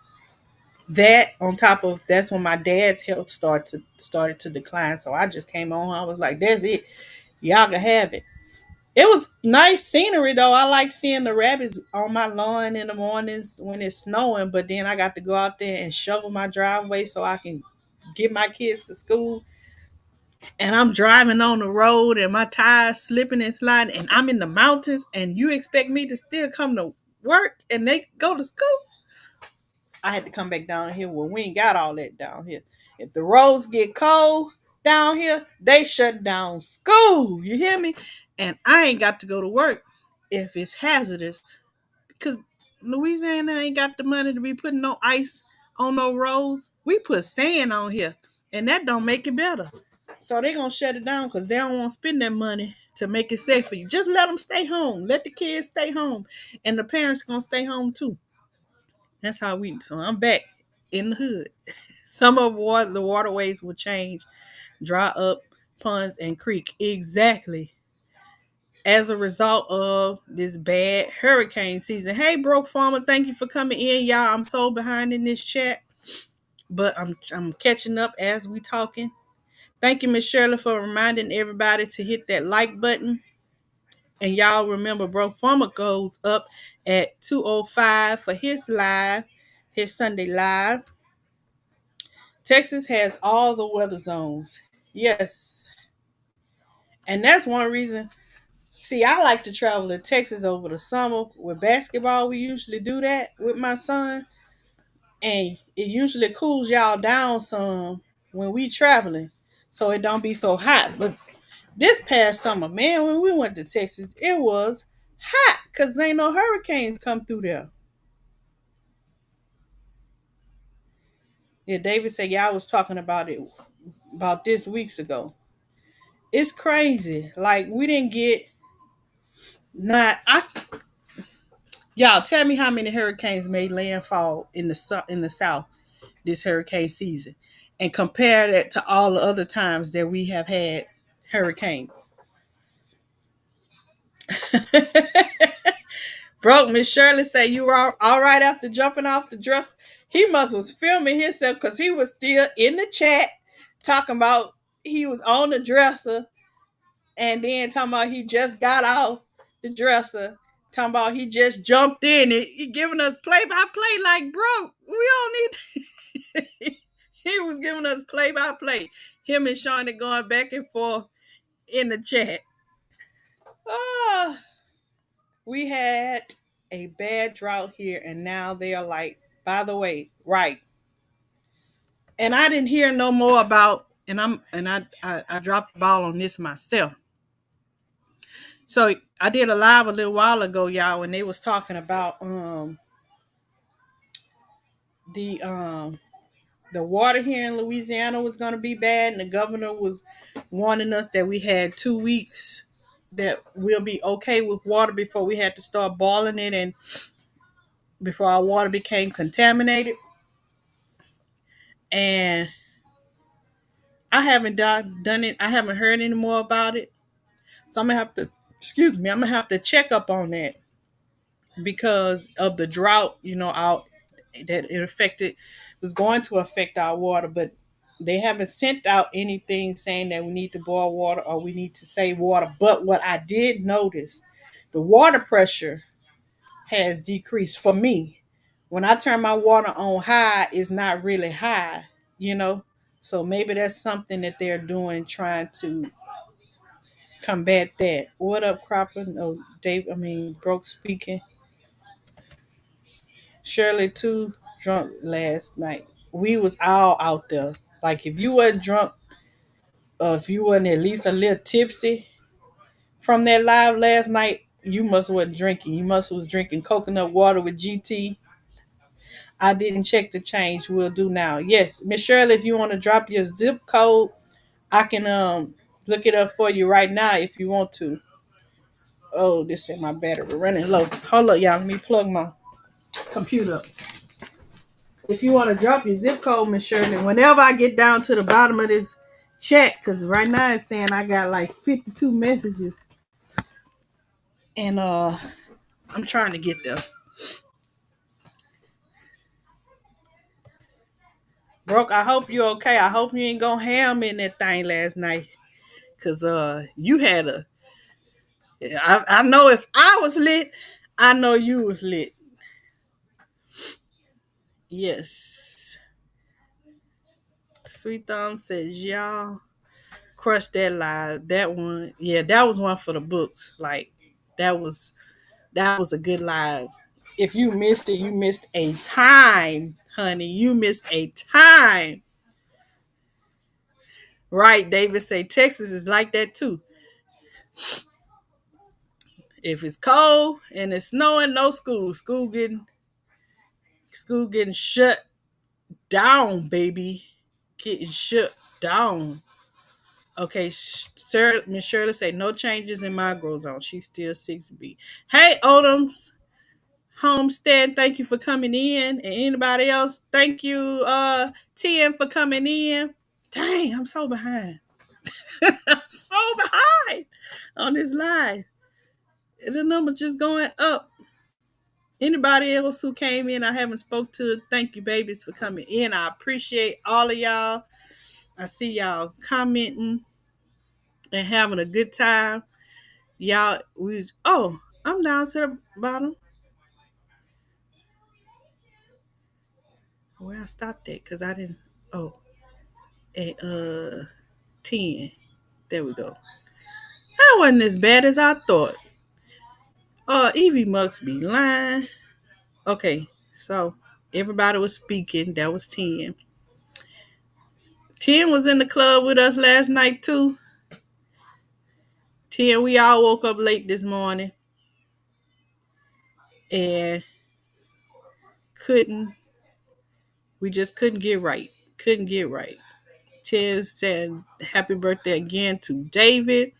that on top of that's when my dad's health started to decline. So I just came on. I was like, "That's it. Y'all can have it." It was nice scenery though. I like seeing the rabbits on my lawn in the mornings when it's snowing. But then I got to go out there and shovel my driveway so I can get my kids to school. And I'm driving on the road and my tires slipping and sliding, and I'm in the mountains. And you expect me to still come to work and they go to school? I had to come back down here where we ain't got all that down here. If the roads get cold down here, they shut down school. You hear me? And I ain't got to go to work if it's hazardous because Louisiana ain't got the money to be putting no ice on no roads. We put sand on here, and that don't make it better. So they gonna shut it down because they don't want to spend that money to make it safe for you. Just let them stay home. Let the kids stay home, and the parents gonna stay home too. That's how we. So I'm back in the hood. Some of the waterways will change, dry up, ponds and creek exactly as a result of this bad hurricane season. Hey, broke farmer, thank you for coming in, y'all. I'm so behind in this chat, but I'm catching up as we talking. Thank you, Miss Shirley, for reminding everybody to hit that like button. And y'all remember, broke farmer goes up at 2:05 for his live, his Sunday live. Texas has all the weather zones. Yes. And that's one reason. See, I like to travel to Texas over the summer with basketball. We usually do that with my son. And it usually cools y'all down some when we traveling. So it don't be so hot. But this past summer, man, when we went to Texas, it was hot because there ain't no hurricanes come through there. Yeah, David said y'all was talking about it about this weeks ago. It's crazy. Like we didn't get not I y'all tell me how many hurricanes made landfall in the south this hurricane season, and compare that to all the other times that we have had hurricanes. Broke Miss Shirley say you were all right after jumping off the dress. He must was filming himself because he was still in the chat talking about he was on the dresser and then talking about he just got off the dresser. Talking about he just jumped in and he giving us play by play like bro, we don't need he was giving us play by play. Him and Shawnee going back and forth in the chat. Oh, we had a bad drought here, and now they are like, by the way, right. And I didn't hear no more about, and I dropped the ball on this myself. So I did a live a little while ago, y'all, when they was talking about the the water here in Louisiana was going to be bad, and the governor was warning us that we had 2 weeks that we'll be okay with water before we had to start boiling it and before our water became contaminated. And I haven't done it. I haven't heard any more about it. So I'm gonna have to, excuse me, I'm gonna have to check up on that because of the drought. Out that it affected was going to affect our water, but they haven't sent out anything saying that we need to boil water or we need to save water. But what I did notice, the water pressure has decreased for me. When I turn my water on high, it's not really high, you know. So maybe that's something that they're doing, trying to combat that. What up, Cropper? No, Dave. I mean, broke speaking. Shirley too drunk last night. We was all out there. Like if you wasn't drunk, if you wasn't at least a little tipsy from that live last night, you must wasn't drinking. You must was drinking coconut water with GT. I didn't check the change. We'll do now. Yes, Miss Shirley, if you want to drop your zip code, I can look it up for you right now if you want to. Oh, this is my battery running low. Hold up, y'all. Let me plug my computer up. If you want to drop your zip code, Miss Shirley, whenever I get down to the bottom of this chat, because right now it's saying I got like 52 messages, and I'm trying to get there. Broke, I hope you're okay. I hope you ain't go ham in that thing last night, cause you had a. I know if I was lit, I know you was lit. Yes. Sweet Thumb says y'all crush that live. That one, yeah, that was one for the books. Like that was a good live. If you missed it, you missed a time, honey. You missed a time. Right, David say Texas is like that too. If it's cold and it's snowing, no school. School getting shut down, baby. Getting shut down. Okay, sir, Miss Shirley say no changes in my grow zone. She's still 6B. Hey, Odoms Homestead, thank you for coming in. And anybody else, thank you, TN, for coming in. Dang, I'm so behind. I'm so behind on this live. The number just going up. Anybody else who came in I haven't spoke to, thank you, babies, for coming in. I appreciate all of y'all. I see y'all commenting and having a good time. Y'all, I'm down to the bottom. Where I stopped at, because I didn't. Oh, at 10. There we go. That wasn't as bad as I thought. Evie must be lying. Okay, so everybody was speaking. That was 10. 10 was in the club with us last night too. 10, we all woke up late this morning and couldn't. We just couldn't get right. Couldn't get right. 10 said happy birthday again to David.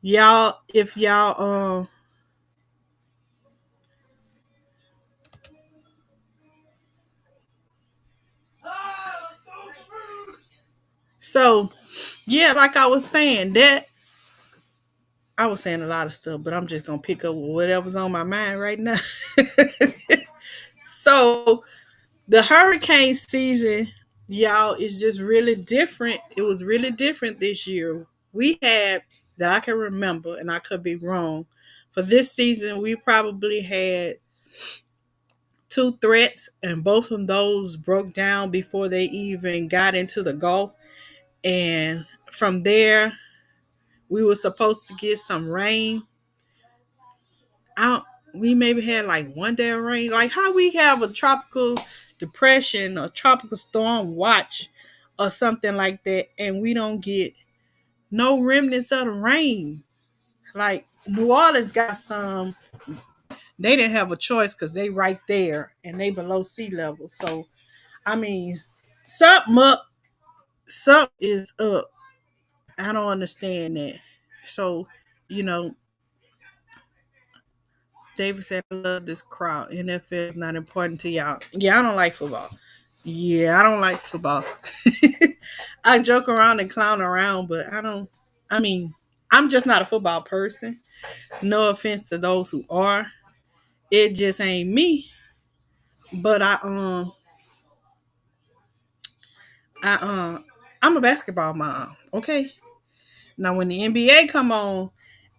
Y'all, if y'all so yeah, like I was saying, that I was saying a lot of stuff, but I'm just gonna pick up whatever's on my mind right now. So the hurricane season, y'all, is just really different. It was really different this year. We had, that I can remember, and I could be wrong, for this season we probably had two threats, and both of those broke down before they even got into the Gulf. And from there, we were supposed to get some rain. Out, we maybe had like one day of rain. Like how we have a tropical depression or tropical storm watch or something like that, and we don't get no remnants of the rain. Like New Orleans got some. They didn't have a choice because they right there and they below sea level. So I mean, something up, something is up. I don't understand that. So, you know, David said, I love this crowd. NFL is not important to y'all. Yeah, I don't like football. Yeah, I don't like football. I joke around and clown around, but I don't. I mean, I'm just not a football person. No offense to those who are. It just ain't me. But I I'm a basketball mom. Okay. Now when the NBA come on,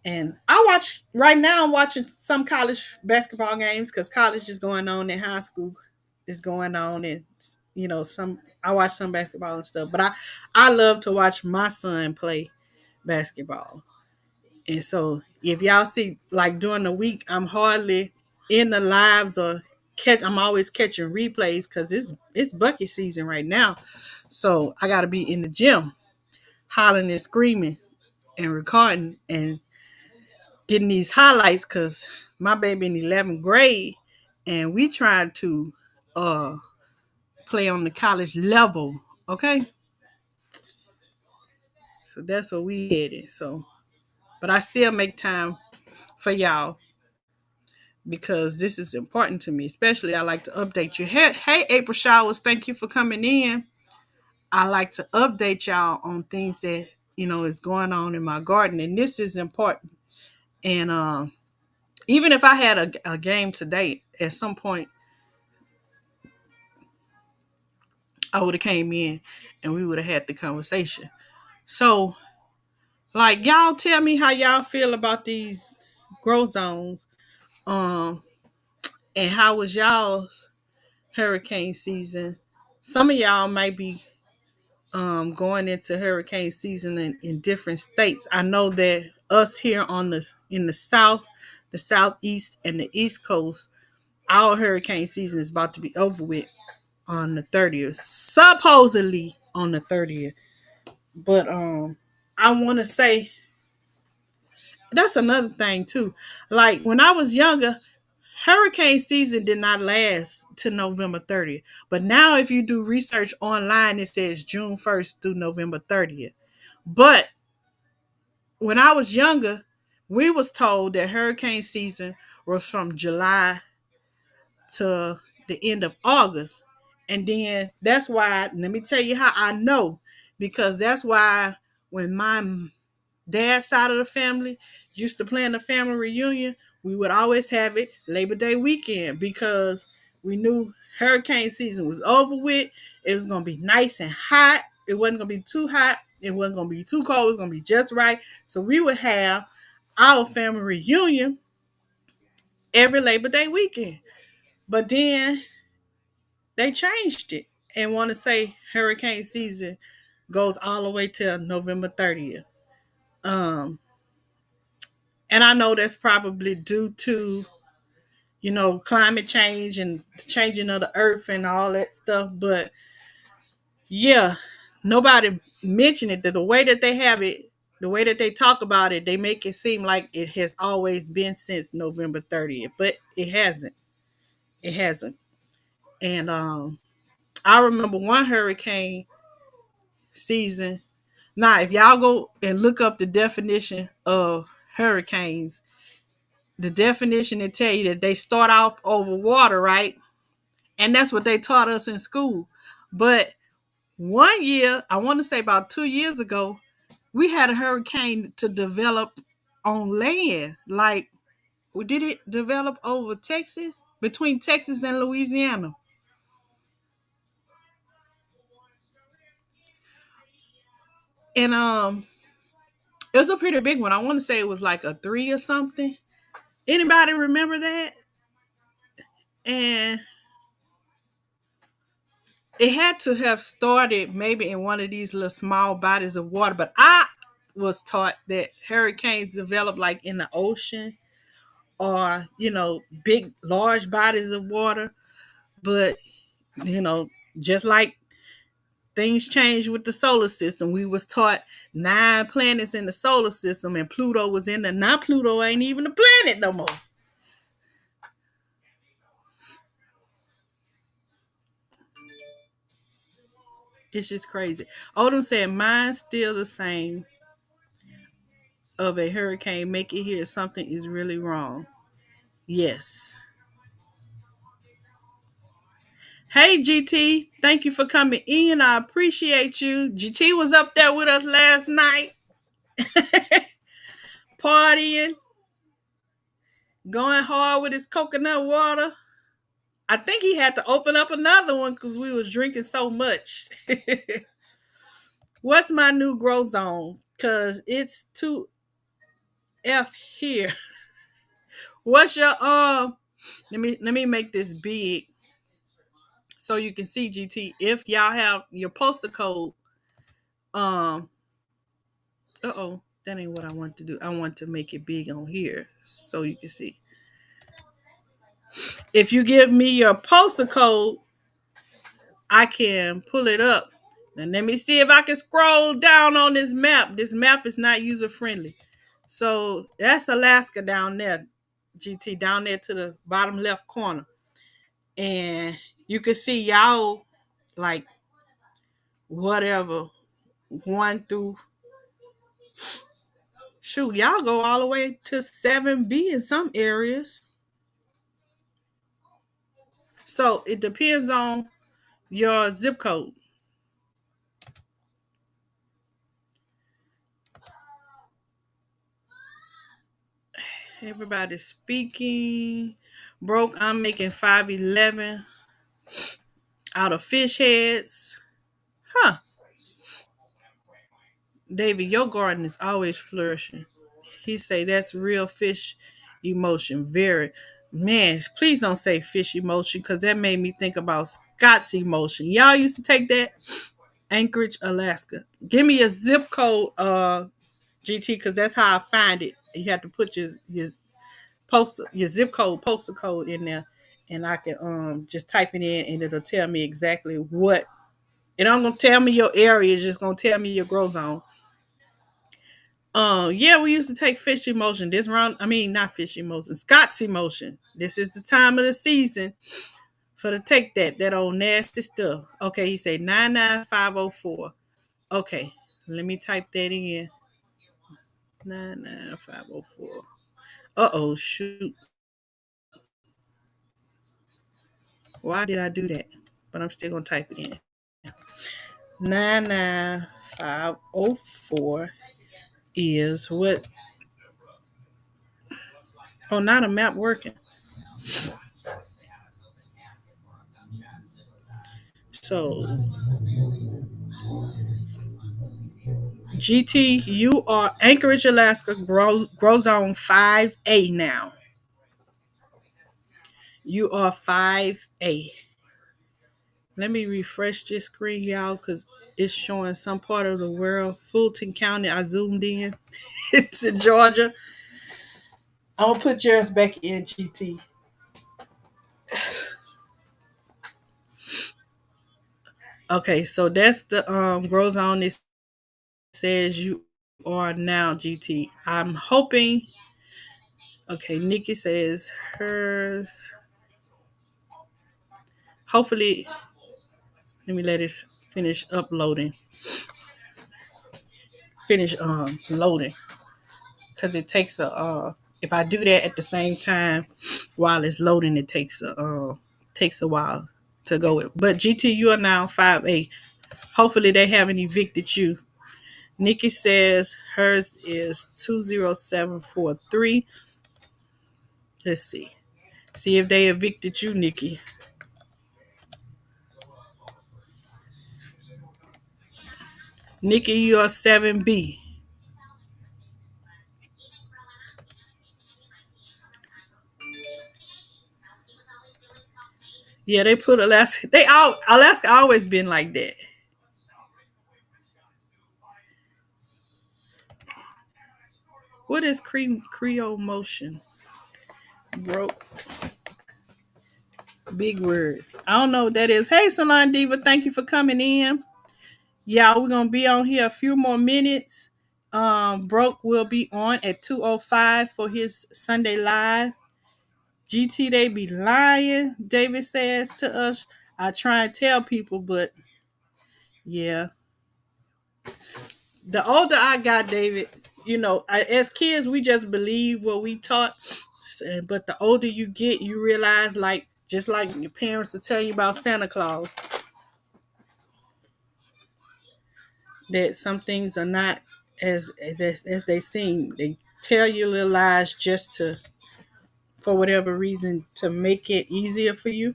and I watch right now, I'm watching some college basketball games because college is going on and high school is going on, and some I watch some basketball and stuff. But I love to watch my son play basketball. And so if y'all see like during the week, I'm hardly in the lives or I'm always catching replays because it's bucket season right now. So I gotta be in the gym hollering and screaming and recording and getting these highlights because my baby in 11th grade and we tried to uh play on the college level. Okay. So that's what we headed. So but I still make time for y'all because this is important to me. Especially, I like to update you. Hey, April Showers, thank you for coming in. I like to update y'all on things that is going on in my garden, and this is important. And even if I had a game today, at some point, I would have came in and we would have had the conversation. So, like, y'all tell me how y'all feel about these grow zones, um, and how was y'all's hurricane season? Some of y'all might be going into hurricane season in different states. I know that us here in the south, the southeast, and the east coast, our hurricane season is about to be over with on the 30th, supposedly on the 30th. But I want to say that's another thing too. Like when I was younger, hurricane season did not last to November 30th. But now if you do research online, it says June 1st through November 30th. But when I was younger, we was told that hurricane season was from July to the end of August. And then that's why, let me tell you how I know, because that's why when my dad's side of the family used to plan a family reunion, we would always have it Labor Day weekend because we knew hurricane season was over with. It was going to be nice and hot. It wasn't going to be too hot. It wasn't going to be too cold. It was going to be just right. So we would have our family reunion every Labor Day weekend. But then they changed it and want to say hurricane season goes all the way till November 30th. Um, and I know that's probably due to climate change and the changing of the earth and all that stuff. But yeah, nobody mentioned it. That the way that they have it, the way that they talk about it, they make it seem like it has always been since November 30th, but it hasn't. It hasn't. And I remember one hurricane season. Now, if y'all go and look up the definition of hurricanes, the definition will tell you that they start off over water, right? And that's what they taught us in school. But one year, I want to say about 2 years ago, we had a hurricane to develop on land. Like, did it develop over Texas? Between Texas and Louisiana. And it was a pretty big one. I want to say it was like a 3 or something. Anybody remember that? And it had to have started maybe in one of these little small bodies of water, but I was taught that hurricanes develop like in the ocean or big large bodies of water. But you know just like things change with the solar system, we was taught 9 planets in the solar system and Pluto was in the, now Pluto ain't even a planet no more. It's just crazy. Odom said mine's still the same of a hurricane make it here something is really wrong. Yes. Hey GT, thank you for coming in. I appreciate you. GT was up there with us last night, partying, going hard with his coconut water. I think he had to open up another one because we was drinking so much. What's my new grow zone? Cause it's 2F here. What's your let me make this big so you can see GT. If y'all have your postal code, um that ain't what I want to do. I want to make it big on here so you can see. If you give me your postal code, I can pull it up. And let me see if I can scroll down on this map. This map is not user friendly. So that's Alaska down there, GT, down there to the bottom left corner. And you can see y'all like whatever, one through, shoot, y'all go all the way to 7B in some areas. So it depends on your zip code. Everybody's speaking. Broke, I'm making 511 out of fish heads. Huh. David, your garden is always flourishing. He say that's real fish emotion. Very. Man, please don't say fish emotion because that made me think about Scott's emotion. Y'all used to take that? Anchorage, Alaska. Give me a zip code, GT, because that's how I find it. You have to put your zip code, postal code in there, and I can just type it in and it'll tell me exactly what. It don't gonna tell me your area, it's just gonna tell me your grow zone. Yeah, we used to take fish emotion. This round, I mean not fish emotion, Scott's emotion. This is the time of the season for to take that old nasty stuff. Okay, he said 99504. Okay, let me type that in. 99504. Uh-oh, shoot. Why did I do that? But I'm still gonna type it in. 99504 is what? Oh, not a map working. So GT, you are Anchorage, Alaska, grow zone 5A now. You are 5A. Let me refresh this screen, y'all, because it's showing some part of the world. Fulton County, I zoomed in. It's in Georgia. I'm gonna put yours back in, GT. Okay, so that's the grow zone. It says you are now, GT. I'm hoping. Okay, Nikki says hers. Hopefully, let me let it finish uploading. Finish loading, because it takes a if I do that at the same time while it's loading, it takes a while to go. But GT, you are now 5A. Hopefully they haven't evicted you. Nikki says hers is 20743. Let's see. See if they evicted you, Nikki. Nikki, you are 7B. Yeah, they put Alaska. Alaska always been like that. What is Creole motion? Broke. Big word. I don't know what that is. Hey, Salon Diva, thank you for coming in. Y'all, we're gonna be on here a few more minutes. Broke will be on at 2:05 for his Sunday live. GT, they be lying. David says to us. I try and tell people, but yeah. The older I got, David, as kids, we just believe what we taught. But the older you get, you realize, like Just like your parents will tell you about Santa Claus, that some things are not as they seem. They tell you little lies just to, for whatever reason, to make it easier for you,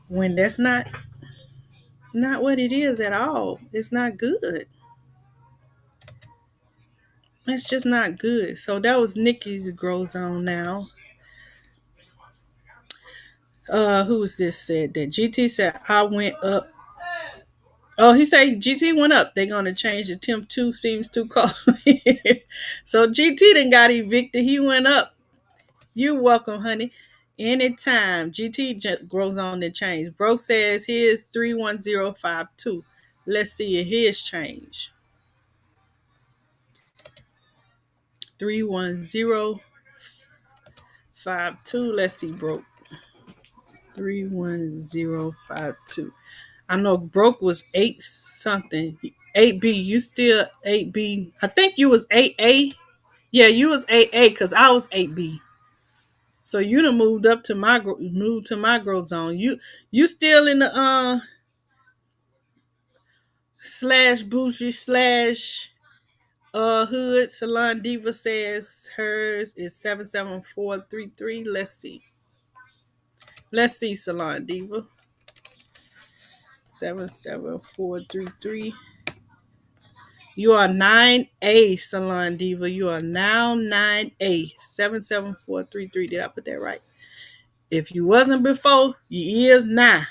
when that's not what it is at all. It's not good. It's just not good. So that was Nikki's grows on now. Who was this said that? GT said I went up. Oh, he said GT went up. They're gonna change the temp 2 seems too cold. So GT then got evicted. He went up. You welcome, honey. Anytime. GT grows on the change. Bro says here's 31052. Let's see if his change. 31052. Let's see, bro. 31052. I know broke was 8 something. 8B. You still 8B. I think you was 8A. Yeah, you was 8A because I was 8B. So you done moved up to my growth zone. You still in the slash bougie slash hood. Salon Diva says hers is 77433. Let's see. Let's see, Salon Diva. 77433. You are 9A, Salon Diva. You are now 9A. 77433. Did I put that right? If you wasn't before, you is now.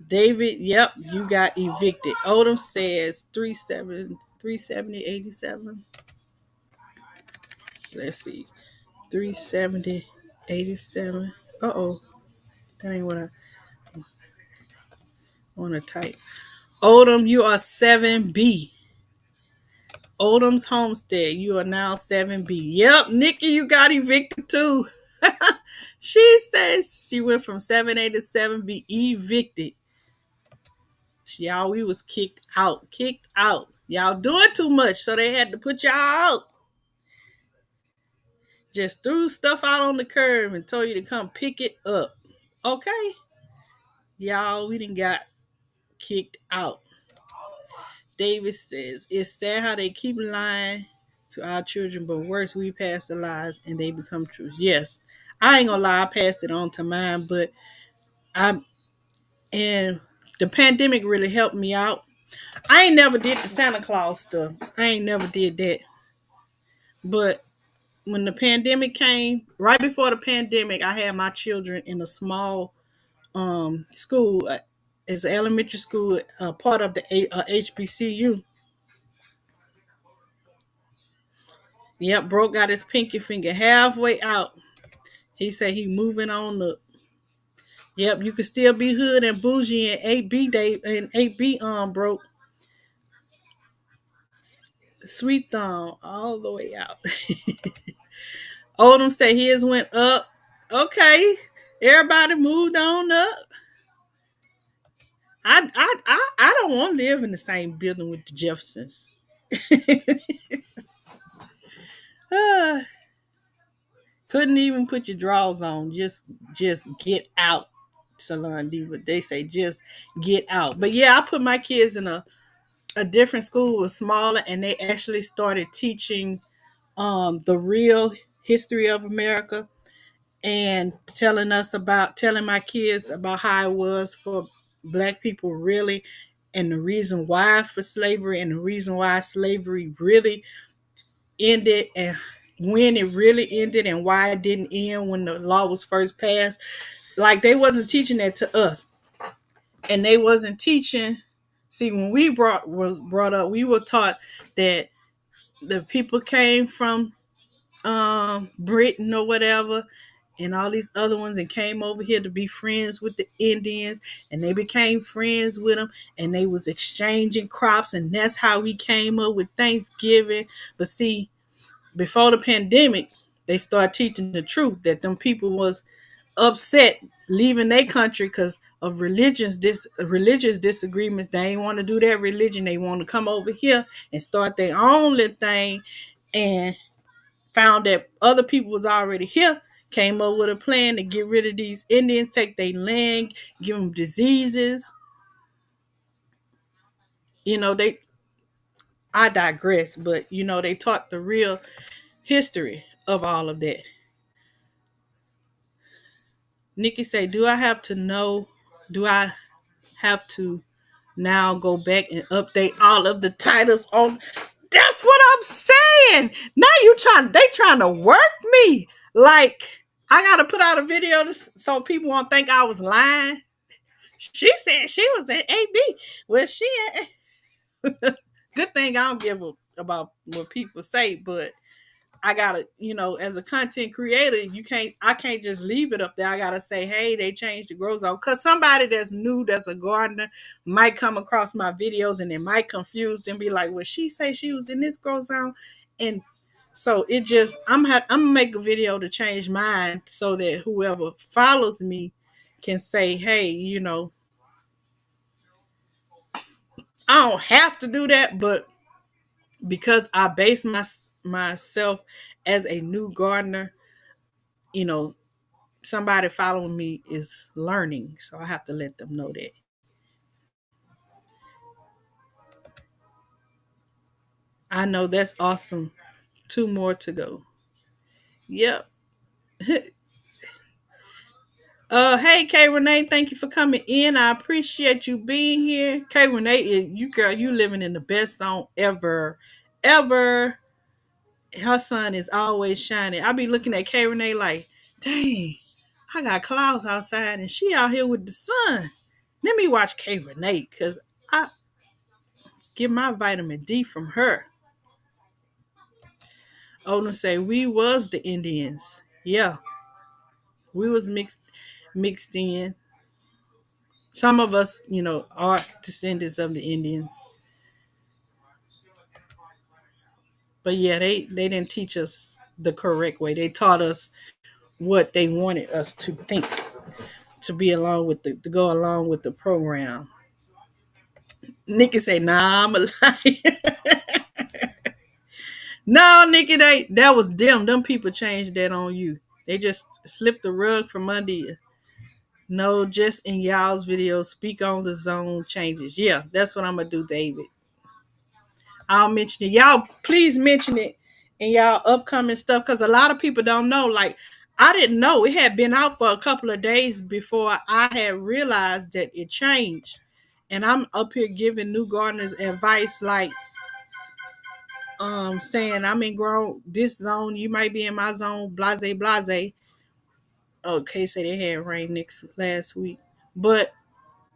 David, yep, you got evicted. Odom says 370 87. Let's see. 370 87. Uh-oh. That ain't what I want to type. Odom, you are 7B. Odom's Homestead, you are now 7B. Yep, Nikki, you got evicted too. She says she went from 7A to 7B, evicted. Y'all, we was kicked out. Kicked out. Y'all doing too much, so they had to put y'all out. Just threw stuff out on the curb and told you to come pick it up. Okay? Y'all, we done got kicked out. Davis says, it's sad how they keep lying to our children, but worse, we pass the lies and they become truth. Yes. I ain't gonna lie, I passed it on to mine, but and the pandemic really helped me out. I ain't never did the Santa Claus stuff. I ain't never did that. But when the pandemic came, right before the pandemic, I had my children in a small school. It's an elementary school, part of the HBCU. Yep, Bro got his pinky finger halfway out. He said he moving on up. Yep, you can still be hood and bougie and 8B day and 8B broke. Sweet thumb all the way out. Odom said his went up. Okay, everybody moved on up. I don't want to live in the same building with the Jeffersons. Couldn't even put your drawers on. Just get out, Salon Diva. They say just get out. But yeah, I put my kids in a different school, was smaller, and they actually started teaching the real history of America, and telling my kids about how it was for black people really, and the reason why for slavery, and the reason why slavery really ended, and when it really ended, and why it didn't end when the law was first passed. Like, they wasn't teaching that to us, and they wasn't teaching. See, when we was brought up, we were taught that the people came from Britain or whatever, and all these other ones, and came over here to be friends with the Indians, and they became friends with them, and they was exchanging crops, and that's how we came up with Thanksgiving. But see, before the pandemic, they started teaching the truth, that them people was upset leaving their country because of religious disagreements. They ain't want to do their religion. They want to come over here and start their own little thing, and found that other people was already here, came up with a plan to get rid of these Indians, take their land, give them diseases. You know, I digress, but they taught the real history of all of that. Nikki say, do I have to know? Do I have to now go back and update all of the titles on? That's what I'm saying. Now they trying to work me. Like, I gotta put out a video so people won't think I was lying. She said she was at AB. Well, she good thing I don't give about what people say, but I gotta, as a content creator, I can't just leave it up there. I gotta say, hey, they changed the grow zone. Cause somebody that's new, that's a gardener, might come across my videos and it might confuse them, be like, well, she say she was in this grow zone. And so I'm gonna make a video to change mine so that whoever follows me can say, hey, I don't have to do that, but because I base myself as a new gardener, you know, somebody following me is learning. So I have to let them know that. I know that's awesome. Two more to go. Yep. Hey K Renee, thank you for coming in. I appreciate you being here. K Renee is you girl, you living in the best zone ever. Ever. Her sun is always shining. I be looking at K Renee like, dang, I got clouds outside and she out here with the sun. Let me watch K Renee because I get my vitamin D from her. Odin say we was the Indians. Yeah, we was mixed in. Some of us, are descendants of the Indians. But yeah, they didn't teach us the correct way. They taught us what they wanted us to think to be along with to go along with the program. Nikki say, "Nah, I'm a liar." No, Nikki, that was them. Them people changed that on you. They just slipped the rug from under you. No, just in y'all's video, speak on the zone changes. Yeah, that's what I'm gonna do, David. I'll mention it. Y'all, please mention it in y'all upcoming stuff because a lot of people don't know. Like, I didn't know it had been out for a couple of days before I had realized that it changed. And I'm up here giving new gardeners advice, like saying I'm in grown this zone, you might be in my zone, blase blase. Okay, say they had rain next last week, but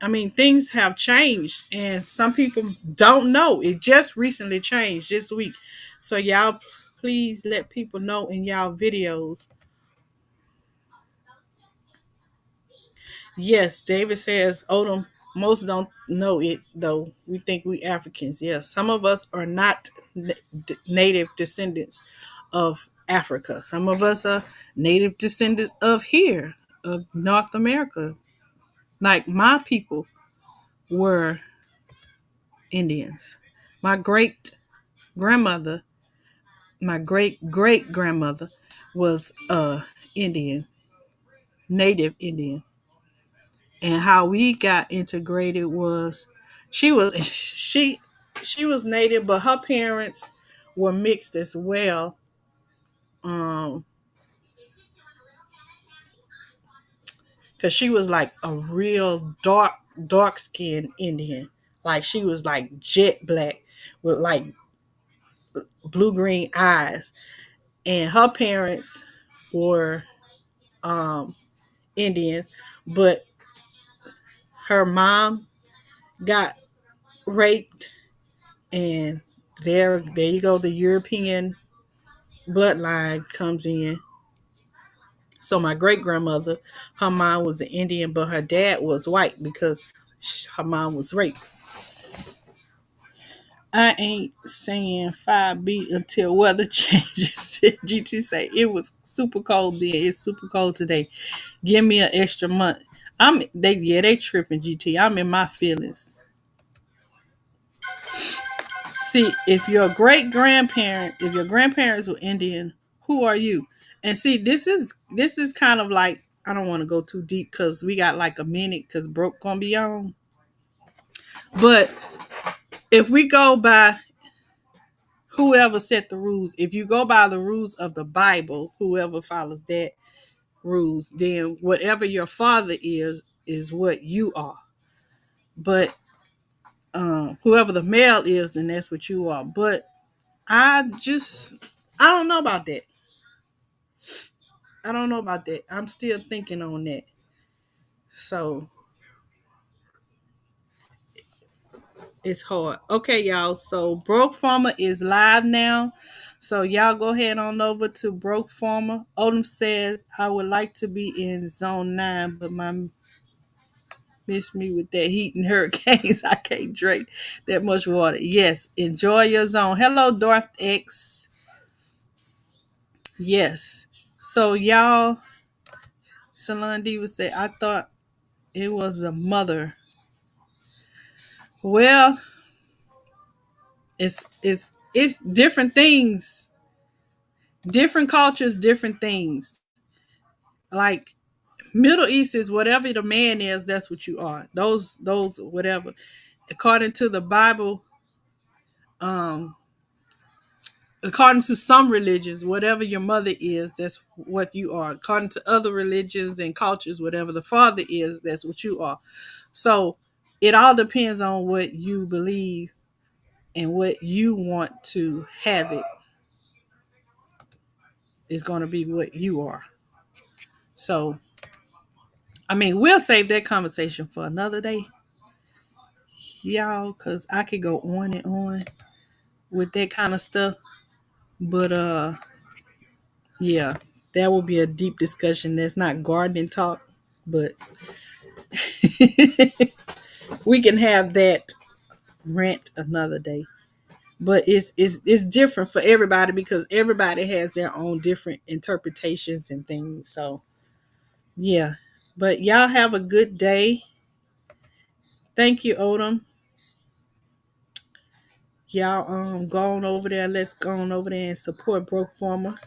I mean, things have changed, and some people don't know. It just recently changed this week. So, y'all, please let people know in y'all videos. Yes, David says, Odom, most don't know it, though. We think we Africans. Yes, some of us are not native descendants of Africa. Some of us are native descendants of here, of North America. Like my people were Indians. My great grandmother, my great great grandmother was Indian, native Indian. And how we got integrated was she was she was native, but her parents were mixed as well. Um because she was like a real dark skinned Indian. Like she was like jet black with like blue green eyes. And her parents were um Indians, but her mom got raped, and there you go, the European bloodline comes in. So my great grandmother, her mom was an Indian, but her dad was white because her mom was raped. I ain't saying 5B until weather changes. GT say it was super cold then. It's super cold today. Give me an extra month. They tripping, GT. I'm in my feelings. See, if your grandparents were Indian, who are you? And see, this is kind of like, I don't want to go too deep because we got like a minute because broke gonna be on. But if we go by whoever set the rules, if you go by the rules of the Bible, whoever follows that rules, then whatever your father is what you are. But whoever the male is, then that's what you are. But I don't know about that. I don't know about that. I'm still thinking on that. So it's hard. Okay, y'all. So Broke Farmer is live now. So y'all go ahead on over to Broke Farmer. Odom says, I would like to be in zone 9, but my miss me with that heat and hurricanes. I can't drink that much water. Yes, enjoy your zone. Hello, Darth X. Yes. So y'all, Salon D would say, I thought it was a mother. Well, it's different things, different cultures, different things. Like Middle East is whatever the man is, that's what you are. Those whatever. According to the Bible, um, according to some religions, whatever your mother is, that's what you are. According to other religions and cultures, whatever the father is, that's what you are. So it all depends on what you believe and what you want to have it is going to be what you are. So, I mean, we'll save that conversation for another day, y'all, because I could go on and on with that kind of stuff. But yeah, that will be a deep discussion. That's not gardening talk, but we can have that rant another day. But it's different for everybody because everybody has their own different interpretations and things. So yeah. But y'all have a good day. Thank you, Odom. Y'all go on over there. Let's go on over there and support Broke Farmer.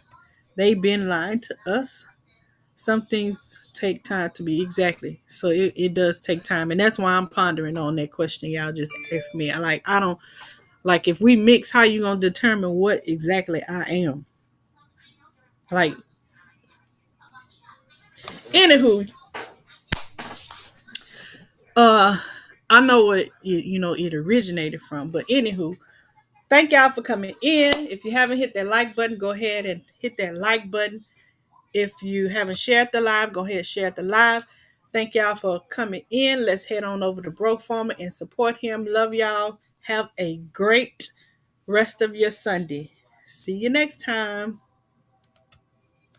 They been lying to us. Some things take time to be exactly. So it does take time. And that's why I'm pondering on that question y'all just asked me. I don't like if we mix, how you gonna determine what exactly I am? Like, anywho, uh I know what it originated from, but anywho, thank y'all for coming in. If you haven't hit that like button, go ahead and hit that like button. If you haven't shared the live, go ahead and share the live. Thank y'all for coming in. Let's head on over to Broke Farmer and support him. Love y'all. Have a great rest of your Sunday. See you next time.